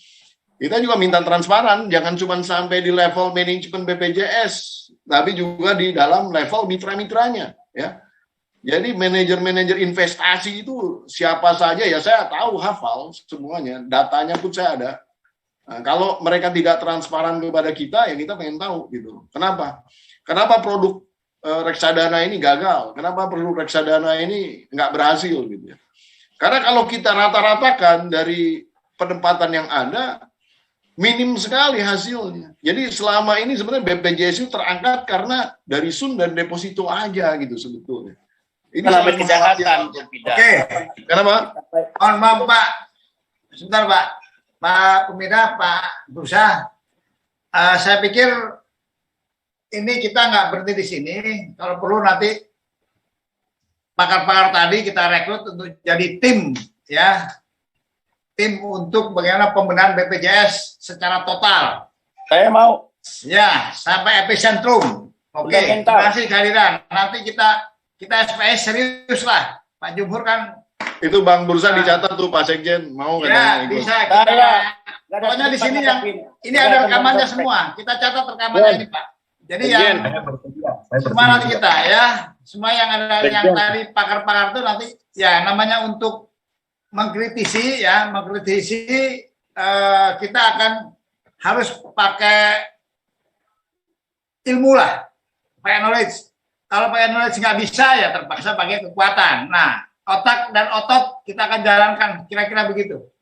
Kita juga minta transparan, jangan cuma sampai di level manajemen BPJS, tapi juga di dalam level mitra-mitranya, ya. Jadi manajer-manajer investasi itu siapa saja ya saya tahu, hafal semuanya, datanya pun saya ada. Nah, kalau mereka tidak transparan kepada kita, ya kita pengen tahu gitu. Kenapa? Kenapa produk reksadana ini gagal? Kenapa produk reksadana ini nggak berhasil gitu ya? Karena kalau kita rata-ratakan dari penempatan yang ada, minim sekali hasilnya. Jadi selama ini sebenarnya BPJS itu terangkat karena dari sun dan deposito aja gitu sebetulnya. Ini namanya kejahatan. Oke. Kenapa? Mohon maaf Pak. Sebentar Pak. Pak Pemirsa, Pak Bursa, saya pikir ini kita nggak berhenti di sini. Kalau perlu nanti pakar-pakar tadi kita rekrut untuk jadi tim, ya, tim untuk bagaimana pembenahan BPJS secara total. Saya mau. Ya, sampai epicentrum. Oke, terima kasih kehadiran. Nanti kita SPS serius lah. Pak Jumhur kan. Itu Bang Bursa dicatat tuh Pak Sekjen, mau ya, ikut. bisa. Pokoknya di sini yang ini ada rekamannya semua. Kita catat rekamannya ini Pak. Jadi yang semua nanti kita ya, semua yang ada yang tadi pakar-pakar itu nanti ya namanya untuk mengkritisi ya, kita akan harus pakai ilmu lah, pakai knowledge. Kalau pakai knowledge nggak bisa ya terpaksa pakai kekuatan. Nah, otak dan otot kita akan jalankan kira-kira begitu.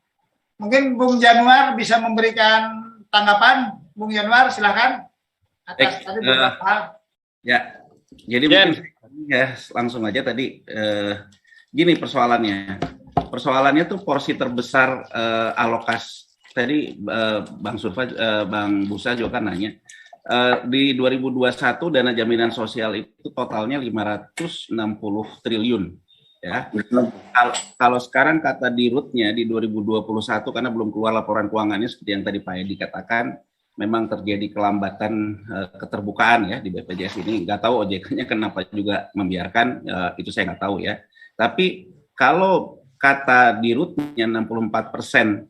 Mungkin Bung Januar bisa memberikan tanggapan. Bung Januar silahkan. Atas tadi beberapa hal. Ya, jadi mungkin ya langsung aja tadi gini persoalannya. Persoalannya tuh porsi terbesar alokasi. Tadi Bang Surfa, Bang Busa juga kan nanya. Di 2021 dana jaminan sosial itu totalnya 560 triliun. Ya. Kalau sekarang kata dirutnya di 2021 karena belum keluar laporan keuangannya seperti yang tadi Pak Edi katakan, memang terjadi kelambatan keterbukaan ya di BPJS ini. Nggak tahu OJK-nya kenapa juga membiarkan, itu saya nggak tahu ya. Tapi kalau kata dirutnya 64%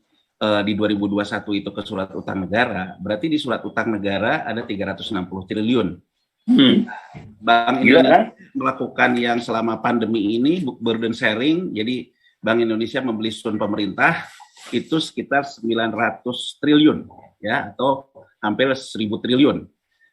di 2021 itu ke surat utang negara, berarti di surat utang negara ada 360 triliun. Bank Indonesia melakukan yang selama pandemi ini burden sharing, jadi Bank Indonesia membeli sun pemerintah itu sekitar 900 triliun ya, atau hampir 1.000 triliun.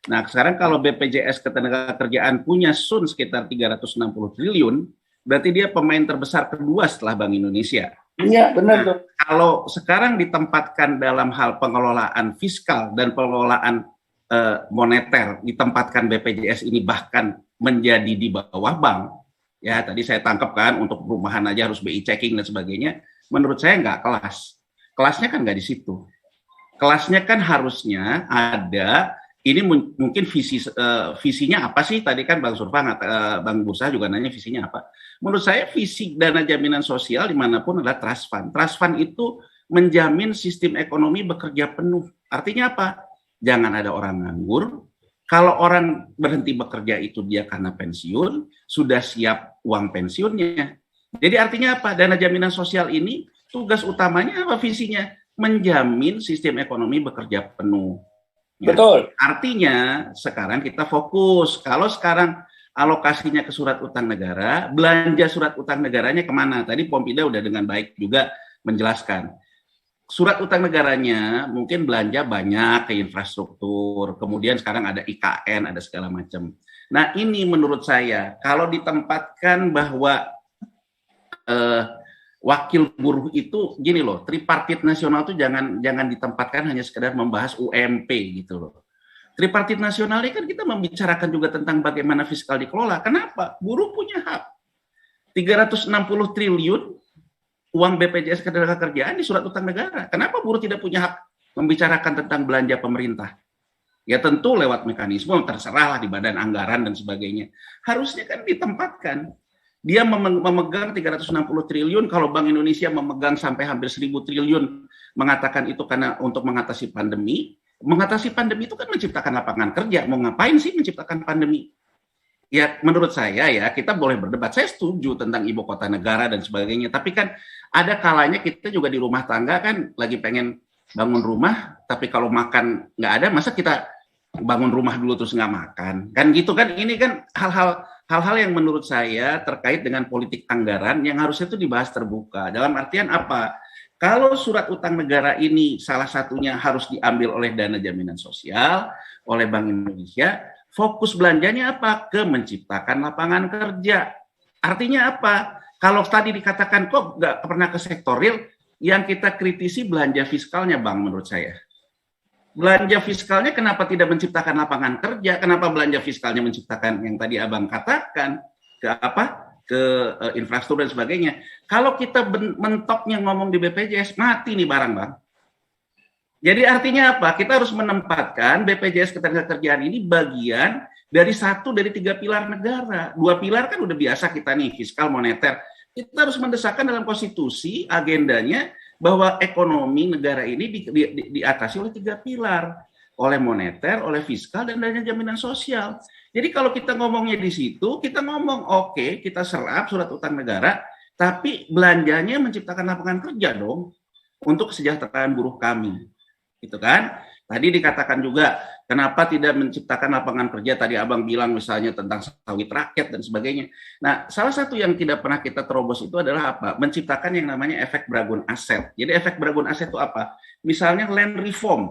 Nah sekarang kalau BPJS Ketenagakerjaan punya sun sekitar 360 triliun, berarti dia pemain terbesar kedua setelah Bank Indonesia. Iya benar tuh. Kalau sekarang ditempatkan dalam hal pengelolaan fiskal dan pengelolaan moneter, ditempatkan BPJS ini bahkan menjadi di bawah bank, ya tadi saya tangkap kan untuk perumahan aja harus BI checking dan sebagainya, menurut saya nggak kelas. Kelasnya kan nggak di situ. Kelasnya kan harusnya ada, ini mungkin visinya apa sih, tadi kan Bang Surfa, Bang Bursa juga nanya visinya apa. Menurut saya visi dana jaminan sosial dimanapun adalah trust fund. Trust fund itu menjamin sistem ekonomi bekerja penuh. Artinya apa? Jangan ada orang nganggur. Kalau orang berhenti bekerja itu dia karena pensiun, sudah siap uang pensiunnya. Jadi artinya apa? Dana jaminan sosial ini tugas utamanya apa visinya? Menjamin sistem ekonomi bekerja penuh. Ya. Betul. Artinya sekarang kita fokus. Kalau sekarang alokasinya ke surat utang negara, belanja surat utang negaranya kemana? Tadi Pompida udah dengan baik juga menjelaskan. Surat utang negaranya mungkin belanja banyak ke infrastruktur, kemudian sekarang ada IKN, ada segala macam. Nah ini menurut saya, kalau ditempatkan bahwa wakil buruh itu, gini loh, tripartit nasional itu jangan ditempatkan hanya sekedar membahas UMP gitu loh. Tripartit nasional ini kan kita membicarakan juga tentang bagaimana fiskal dikelola. Kenapa? Buruh punya hak. 360 triliun uang BPJS Ketenagakerjaan di surat utang negara. Kenapa buruh tidak punya hak membicarakan tentang belanja pemerintah? Ya tentu lewat mekanisme, terserahlah di badan anggaran dan sebagainya. Harusnya kan ditempatkan. Dia memegang 360 triliun, kalau Bank Indonesia memegang sampai hampir 1.000 triliun, mengatakan itu karena untuk mengatasi pandemi. Mengatasi pandemi itu kan menciptakan lapangan kerja. Mau ngapain sih menciptakan pandemi? ya menurut saya ya kita boleh berdebat. Saya setuju tentang ibu kota negara dan sebagainya. Tapi kan ada kalanya kita juga di rumah tangga kan lagi pengen bangun rumah, tapi kalau makan nggak ada, masa kita bangun rumah dulu terus nggak makan? Kan gitu kan? Ini kan hal-hal yang menurut saya terkait dengan politik anggaran yang harusnya itu dibahas terbuka. Dalam artian apa? Kalau surat utang negara ini salah satunya harus diambil oleh dana jaminan sosial, oleh Bank Indonesia, fokus belanjanya apa? Ke menciptakan lapangan kerja. Artinya apa? Kalau tadi dikatakan kok nggak pernah ke sektor real, yang kita kritisi belanja fiskalnya, Bang, menurut saya. Belanja fiskalnya kenapa tidak menciptakan lapangan kerja? Kenapa belanja fiskalnya menciptakan yang tadi Abang katakan ke infrastruktur dan sebagainya? Kalau kita mentoknya ngomong di BPJS, mati nih barang, Bang. Jadi artinya apa? Kita harus menempatkan BPJS Ketenagakerjaan ini bagian dari 1 dari 3 pilar negara. 2 pilar kan udah biasa kita nih, fiskal, moneter. Kita harus mendesakkan dalam konstitusi agendanya bahwa ekonomi negara ini diatasi oleh 3 pilar, oleh moneter, oleh fiskal, dan dana jaminan sosial. Jadi kalau kita ngomongnya di situ, kita ngomong oke, kita serap surat utang negara, tapi belanjanya menciptakan lapangan kerja dong untuk kesejahteraan buruh kami, gitu kan? Tadi dikatakan juga, kenapa tidak menciptakan lapangan kerja, tadi Abang bilang misalnya tentang sawit rakyat dan sebagainya. Nah, salah satu yang tidak pernah kita terobos itu adalah apa? Menciptakan yang namanya efek beragun aset. Jadi efek beragun aset itu apa? Misalnya land reform.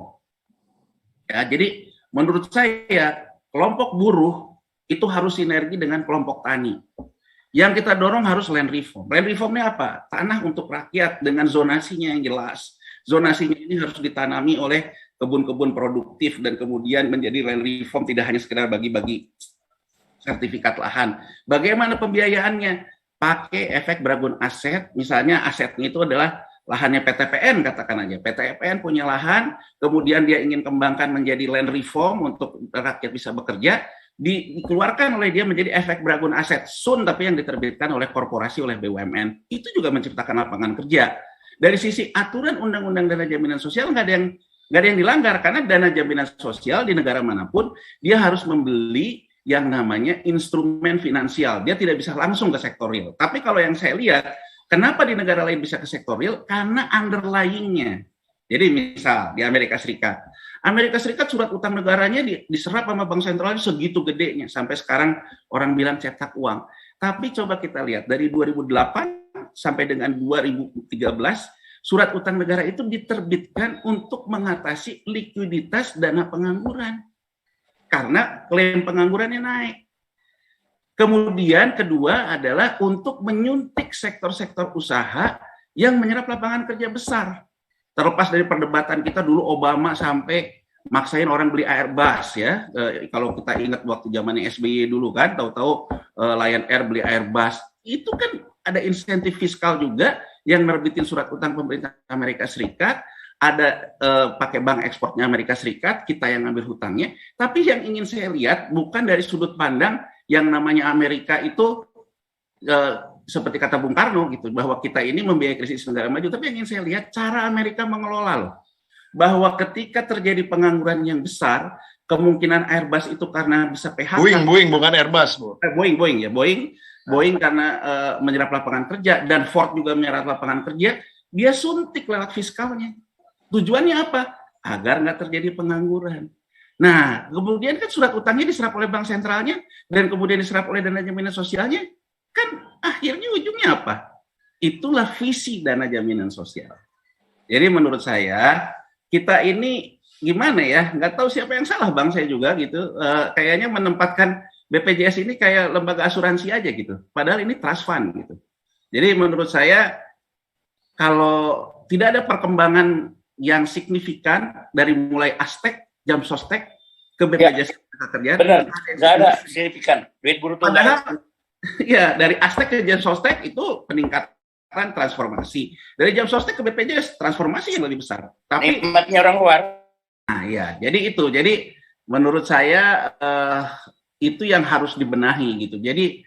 Ya, jadi menurut saya, kelompok buruh itu harus sinergi dengan kelompok tani. Yang kita dorong harus land reform. Land reformnya apa? Tanah untuk rakyat dengan zonasinya yang jelas. Zonasinya ini harus ditanami oleh kebun-kebun produktif dan kemudian menjadi land reform, tidak hanya sekedar bagi-bagi sertifikat lahan. Bagaimana pembiayaannya? Pakai efek beragun aset, misalnya asetnya itu adalah lahannya PTPN, katakan aja. PTPN punya lahan, kemudian dia ingin kembangkan menjadi land reform untuk rakyat bisa bekerja, dikeluarkan oleh dia menjadi efek beragun aset, SUN, tapi yang diterbitkan oleh korporasi, oleh BUMN. Itu juga menciptakan lapangan kerja. Dari sisi aturan undang-undang dana jaminan sosial nggak ada yang dilanggar, karena dana jaminan sosial di negara manapun dia harus membeli yang namanya instrumen finansial. Dia tidak bisa langsung ke sektor real. Tapi kalau yang saya lihat, kenapa di negara lain bisa ke sektor real? Karena underlying-nya. Jadi misal di Amerika Serikat surat utang negaranya diserap sama bank sentral segitu gedenya, sampai sekarang orang bilang cetak uang. Tapi coba kita lihat dari 2008 sampai dengan 2013, surat utang negara itu diterbitkan untuk mengatasi likuiditas dana pengangguran. Karena klaim penganggurannya naik. Kemudian kedua adalah untuk menyuntik sektor-sektor usaha yang menyerap lapangan kerja besar. Terlepas dari perdebatan kita dulu Obama sampai maksain orang beli Airbus ya. Kalau kita ingat waktu zamannya SBY dulu kan, tahu-tahu Lion Air beli Airbus. Itu kan ada insentif fiskal juga yang nerbitin surat utang pemerintah Amerika Serikat, ada pakai bank ekspornya Amerika Serikat, kita yang ngambil hutangnya. Tapi yang ingin saya lihat bukan dari sudut pandang yang namanya Amerika itu seperti kata Bung Karno gitu, bahwa kita ini membiayai krisis negara maju, tapi yang ingin saya lihat cara Amerika mengelola loh. Bahwa ketika terjadi pengangguran yang besar, kemungkinan Airbus itu karena bisa PHK. Boeing bukan Airbus, Bu. Boeing karena menyerap lapangan kerja, dan Ford juga menyerap lapangan kerja, dia suntik lewat fiskalnya. Tujuannya apa? Agar nggak terjadi pengangguran. Nah, kemudian kan surat utangnya diserap oleh bank sentralnya, dan kemudian diserap oleh dana jaminan sosialnya, kan akhirnya ujungnya apa? Itulah visi dana jaminan sosial. Jadi menurut saya, kita ini gimana ya, nggak tahu siapa yang salah, Bang, saya juga gitu, kayaknya menempatkan BPJS ini kayak lembaga asuransi aja gitu, padahal ini trust fund gitu. Jadi menurut saya, kalau tidak ada perkembangan yang signifikan dari mulai Astek, Jam Sostek, ke BPJS Ketenagakerjaan. Benar, nggak ada signifikan. Duit buruh itu padahal, ya dari Astek ke Jam Sostek itu peningkatan transformasi. Dari Jam Sostek ke BPJS, transformasi yang lebih besar. Tapi nikmatnya orang luar. Nah ya, jadi itu. Jadi menurut saya itu yang harus dibenahi gitu. Jadi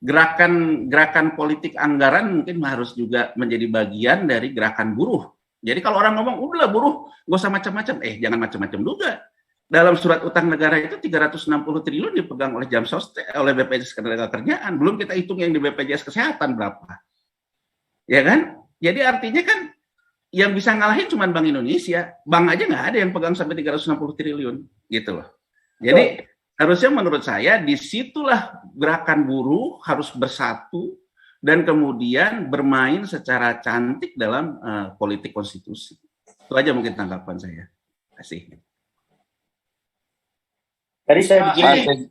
gerakan politik anggaran mungkin harus juga menjadi bagian dari gerakan buruh. Jadi kalau orang ngomong, udahlah buruh, gak usah macam-macam. Jangan macam-macam juga. dalam surat utang negara itu 360 triliun dipegang oleh oleh BPJS Ketenagakerjaan. Belum kita hitung yang di BPJS Kesehatan berapa. Ya kan? Jadi artinya kan yang bisa ngalahin cuma Bank Indonesia. Bank aja nggak ada yang pegang sampai 360 triliun. Gitu loh. Jadi harusnya menurut saya disitulah gerakan buruh harus bersatu dan kemudian bermain secara cantik dalam politik konstitusi. Itu aja mungkin tanggapan saya. Terima kasih. Tadi saya begini,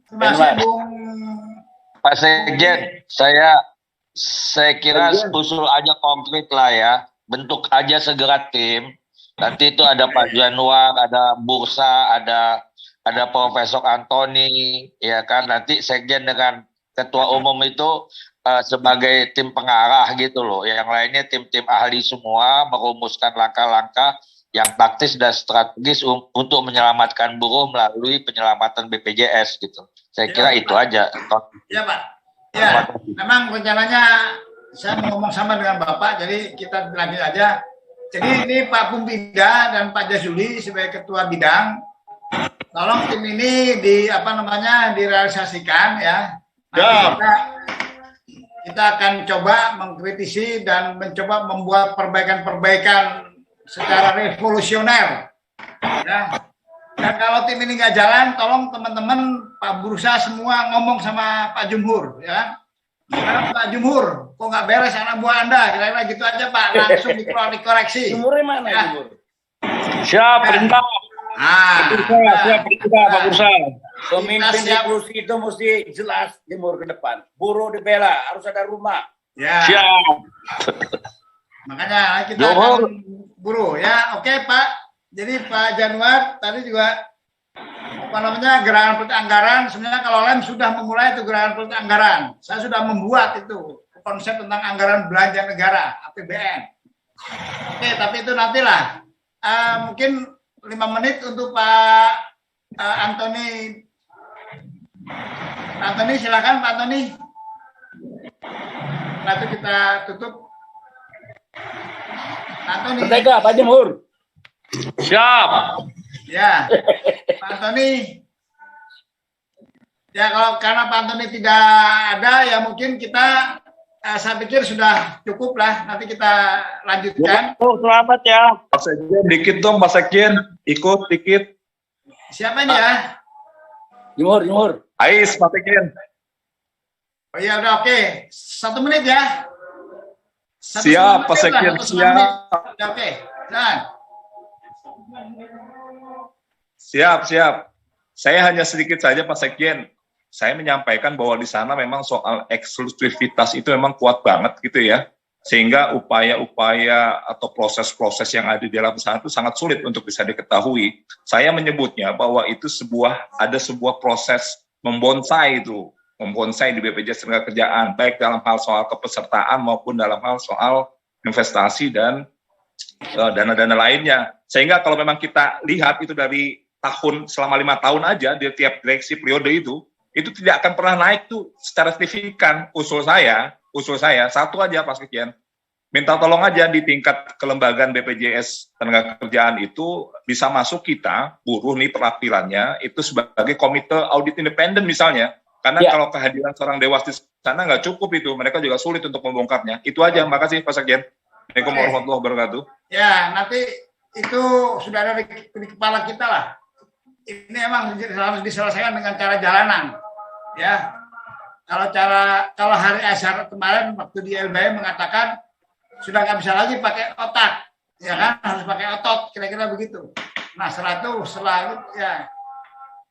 Pak Sekjen, saya kira usul aja konkret lah ya, bentuk aja segera tim. Nanti itu ada Pak Januar, ada Bursa, ada Profesor Antoni, ya kan. Nanti Sekjen dengan Ketua Umum itu sebagai tim pengarah gitu loh. Yang lainnya tim-tim ahli semua merumuskan langkah-langkah yang taktis dan strategis untuk menyelamatkan buruh melalui penyelamatan BPJS gitu. Saya kira itu aja. Ya Pak. Ya, memang rencananya saya mau ngomong sama dengan Bapak, jadi kita lanjut aja. Jadi ini Pak Pumbida dan Pak Jazuli sebagai Ketua Bidang, tolong tim ini direalisasikan ya. Kita akan coba mengkritisi dan mencoba membuat perbaikan-perbaikan secara revolusioner, ya. Dan kalau tim ini nggak jalan, tolong teman-teman Pak Bursa semua ngomong sama Pak Jumhur, ya. Karena Pak Jumhur, kok nggak beres anak buah Anda, kira-kira gitu aja Pak, langsung dikoreksi. Jumhurnya mana ya? Jumhur? Siap, perintah. Siap perintah Pak Bursa. Pemimpin di kursi itu mesti jelas Jumhur ke depan. Buruh dibela, harus ada rumah. Ya. Siap. Makanya kita akan buruh ya. Oke Pak. Jadi Pak Januar tadi juga gerakan politik anggaran. Sebenarnya kalau Lem sudah memulai itu gerakan politik anggaran. Saya sudah membuat itu konsep tentang anggaran belanja negara APBN. Oke, tapi itu nantilah. Mungkin 5 menit untuk Pak Antoni. Pak Antoni silakan Pak Antoni. Nanti kita tutup. Antoni. Merdeka, Pak Jumhur. Siap. Ya, Pak Antoni. Ya, kalau karena Pak Antoni tidak ada, ya mungkin kita, saya pikir sudah cukup lah. Nanti kita lanjutkan. Selamat ya. Pak Sekjen, dikit dong Pak Sekjen. Ikut dikit. Siapa ini ya? Jumhur. Ais, Pak Sekjen. Oh iya, udah oke. 1 menit ya. Siap, Pak Sekjen, siap. Oke, jangan. Siap. Saya hanya sedikit saja, Pak Sekjen. Saya menyampaikan bahwa di sana memang soal eksklusivitas itu memang kuat banget gitu ya. Sehingga upaya-upaya atau proses-proses yang ada di dalam sana itu sangat sulit untuk bisa diketahui. Saya menyebutnya bahwa itu ada sebuah proses membonsai di BPJS Ketenagakerjaan, baik dalam hal soal kepesertaan maupun dalam hal soal investasi dan dana-dana lainnya. Sehingga kalau memang kita lihat itu dari selama 5 tahun aja di tiap direksi periode itu tidak akan pernah naik tuh secara signifikan. Usul saya satu aja Pak Sekjen, minta tolong aja di tingkat kelembagaan BPJS Ketenagakerjaan itu bisa masuk kita buruh nih perwakilannya itu sebagai komite audit independen misalnya. Karena kalau kehadiran seorang dewas di sana nggak cukup itu, mereka juga sulit untuk membongkarnya. Itu aja, makasih Pak Sekjen. Assalamualaikum warahmatullahi wabarakatuh. Ya, nanti itu sudah ada di kepala kita lah. Ini emang harus diselesaikan dengan cara jalanan. Ya, kalau hari Asyar kemarin waktu di LBM mengatakan sudah nggak bisa lagi pakai otak, ya kan, harus pakai otot, kira-kira begitu. Nah, setelah itu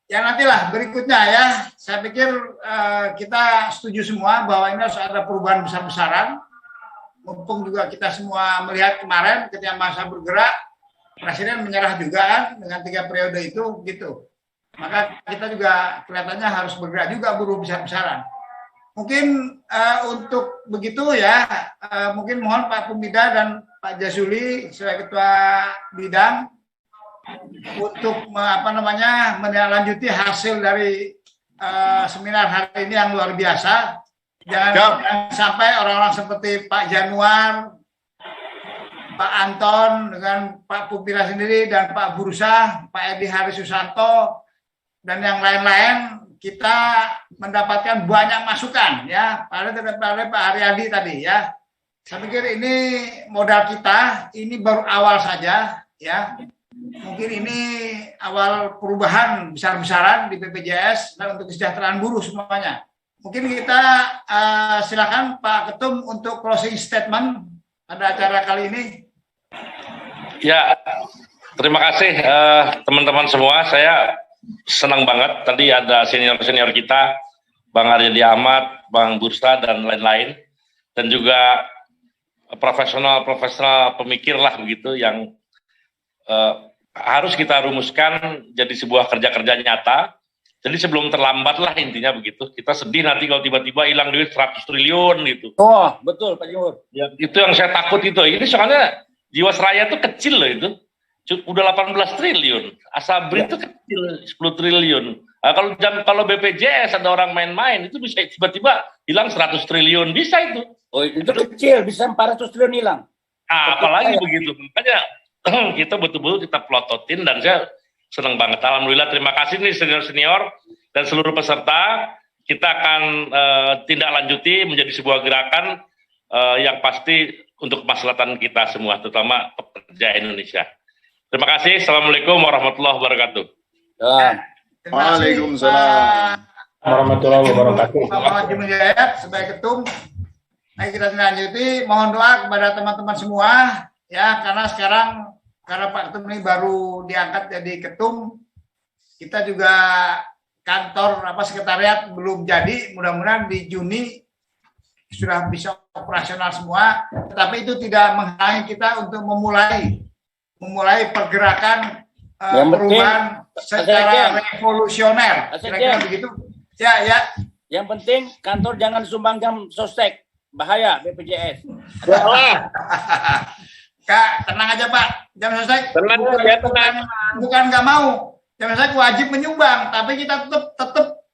ya nantilah berikutnya ya. Saya pikir kita setuju semua bahwa ini harus ada perubahan besar-besaran. Mumpung juga kita semua melihat kemarin ketika masa bergerak, Presiden menyerah juga kan dengan 3 periode itu gitu. Maka kita juga kelihatannya harus bergerak juga buruh besar-besaran. Mungkin untuk begitu ya, mungkin mohon Pak Pumbida dan Pak Jazuli sebagai Ketua Bidang untuk menindaklanjuti hasil dari seminar hari ini yang luar biasa. Jangan sampai orang-orang seperti Pak Januar Pak Anton, dengan Pak Pupila sendiri, dan Pak Bursa, Pak Edi Hari Susanto, dan yang lain-lain, kita mendapatkan banyak masukan ya, pada Pak Haryadi tadi ya. Saya pikir ini modal kita, ini baru awal saja ya. Mungkin ini awal perubahan besar-besaran di BPJS dan untuk kesejahteraan buruh semuanya. Mungkin kita silakan Pak Ketum untuk closing statement pada acara kali ini. Ya, terima kasih teman-teman semua. Saya senang banget tadi ada senior-senior kita, Bang Haryadi Ahmad, Bang Bursa, dan lain-lain. Dan juga profesional-profesional pemikir lah begitu yang harus kita rumuskan jadi sebuah kerja-kerja nyata. Jadi sebelum terlambat lah intinya begitu. Kita sedih nanti kalau tiba-tiba hilang duit 100 triliun gitu. Oh, betul Pak Jumur. Ya, itu yang saya takut itu. Ini soalnya Jiwasraya itu kecil loh itu. Udah 18 triliun. Asabri itu kecil, 10 triliun. Nah, kalau BPJS ada orang main-main itu bisa tiba-tiba hilang 100 triliun. Bisa itu. Oh, itu kecil, bisa 400 triliun hilang. Apalagi begitu. Makanya kita betul-betul kita plototin dan saya senang banget. Alhamdulillah, terima kasih nih senior-senior dan seluruh peserta. Kita akan tindak lanjuti menjadi sebuah gerakan yang pasti untuk kemaslahatan kita semua, terutama pekerja Indonesia. Terima kasih. Assalamualaikum warahmatullahi wabarakatuh. Waalaikumsalam warahmatullahi wabarakatuh. Pak Muhammad Jumil Hidayat sebagai ketum. Nah, kita lanjuti. Mohon doa kepada teman-teman semua ya, karena Pak Ketum ini baru diangkat jadi ketum, kita juga kantor sekretariat belum jadi, mudah-mudahan di Juni sudah bisa operasional semua, tetapi itu tidak menghalangi kita untuk memulai pergerakan perubahan secara revolusioner, kira-kira begitu. Ya. Yang penting kantor jangan sumbang jam sostek, bahaya BPJS. Kak, tenang aja Pak. Jam sostek bukan nggak mau. Jam sostek wajib menyumbang, tapi kita tetap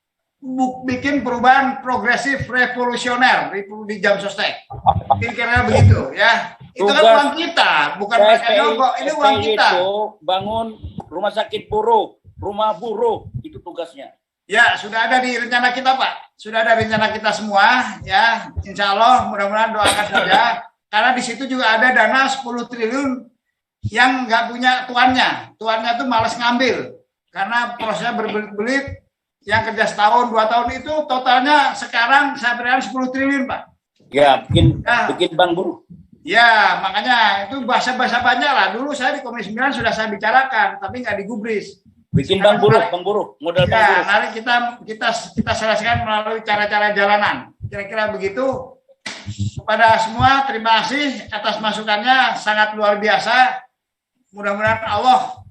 bikin perubahan progresif revolusioner di jam sostek. Kira-kira begitu ya. Itu kan uang kita, bukan mereka nyogok. Ini uang kita. Itu bangun rumah sakit buruh, rumah buruh, itu tugasnya. Ya, sudah ada di rencana kita Pak. Sudah ada rencana kita semua ya. Insya Allah, mudah-mudahan doakan saja. Karena di situ juga ada dana 10 triliun yang nggak punya tuannya. Tuannya tuh malas ngambil. Karena prosesnya berbelit-belit, yang kerja setahun, 2 tahun itu totalnya sekarang saya berikan 10 triliun, Pak. Ya, bikin bank buruh. Ya, makanya itu bahasa-bahasa banyak lah. Dulu saya di Komisi 9 sudah saya bicarakan, tapi nggak digubris. Bikin bank buruh, modal bank buruh. Nanti kita selesaikan melalui cara-cara jalanan. Kira-kira begitu. Kepada semua, terima kasih atas masukannya, sangat luar biasa. Mudah-mudahan Allah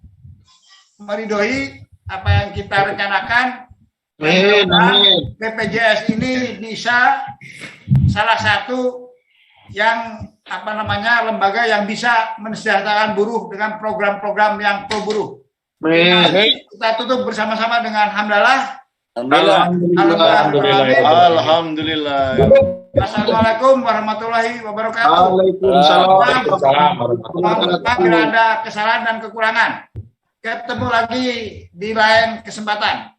meridhoi apa yang kita rencanakan. Amin. BPJS ini bisa salah satu yang lembaga yang bisa mensejahterakan buruh dengan program-program yang pro buruh. Kita tutup bersama-sama dengan hamdalah. Alhamdulillah. Assalamualaikum warahmatullahi wabarakatuh. Waalaikumsalam. Bila ada kesalahan dan kekurangan. Ketemu lagi di lain kesempatan.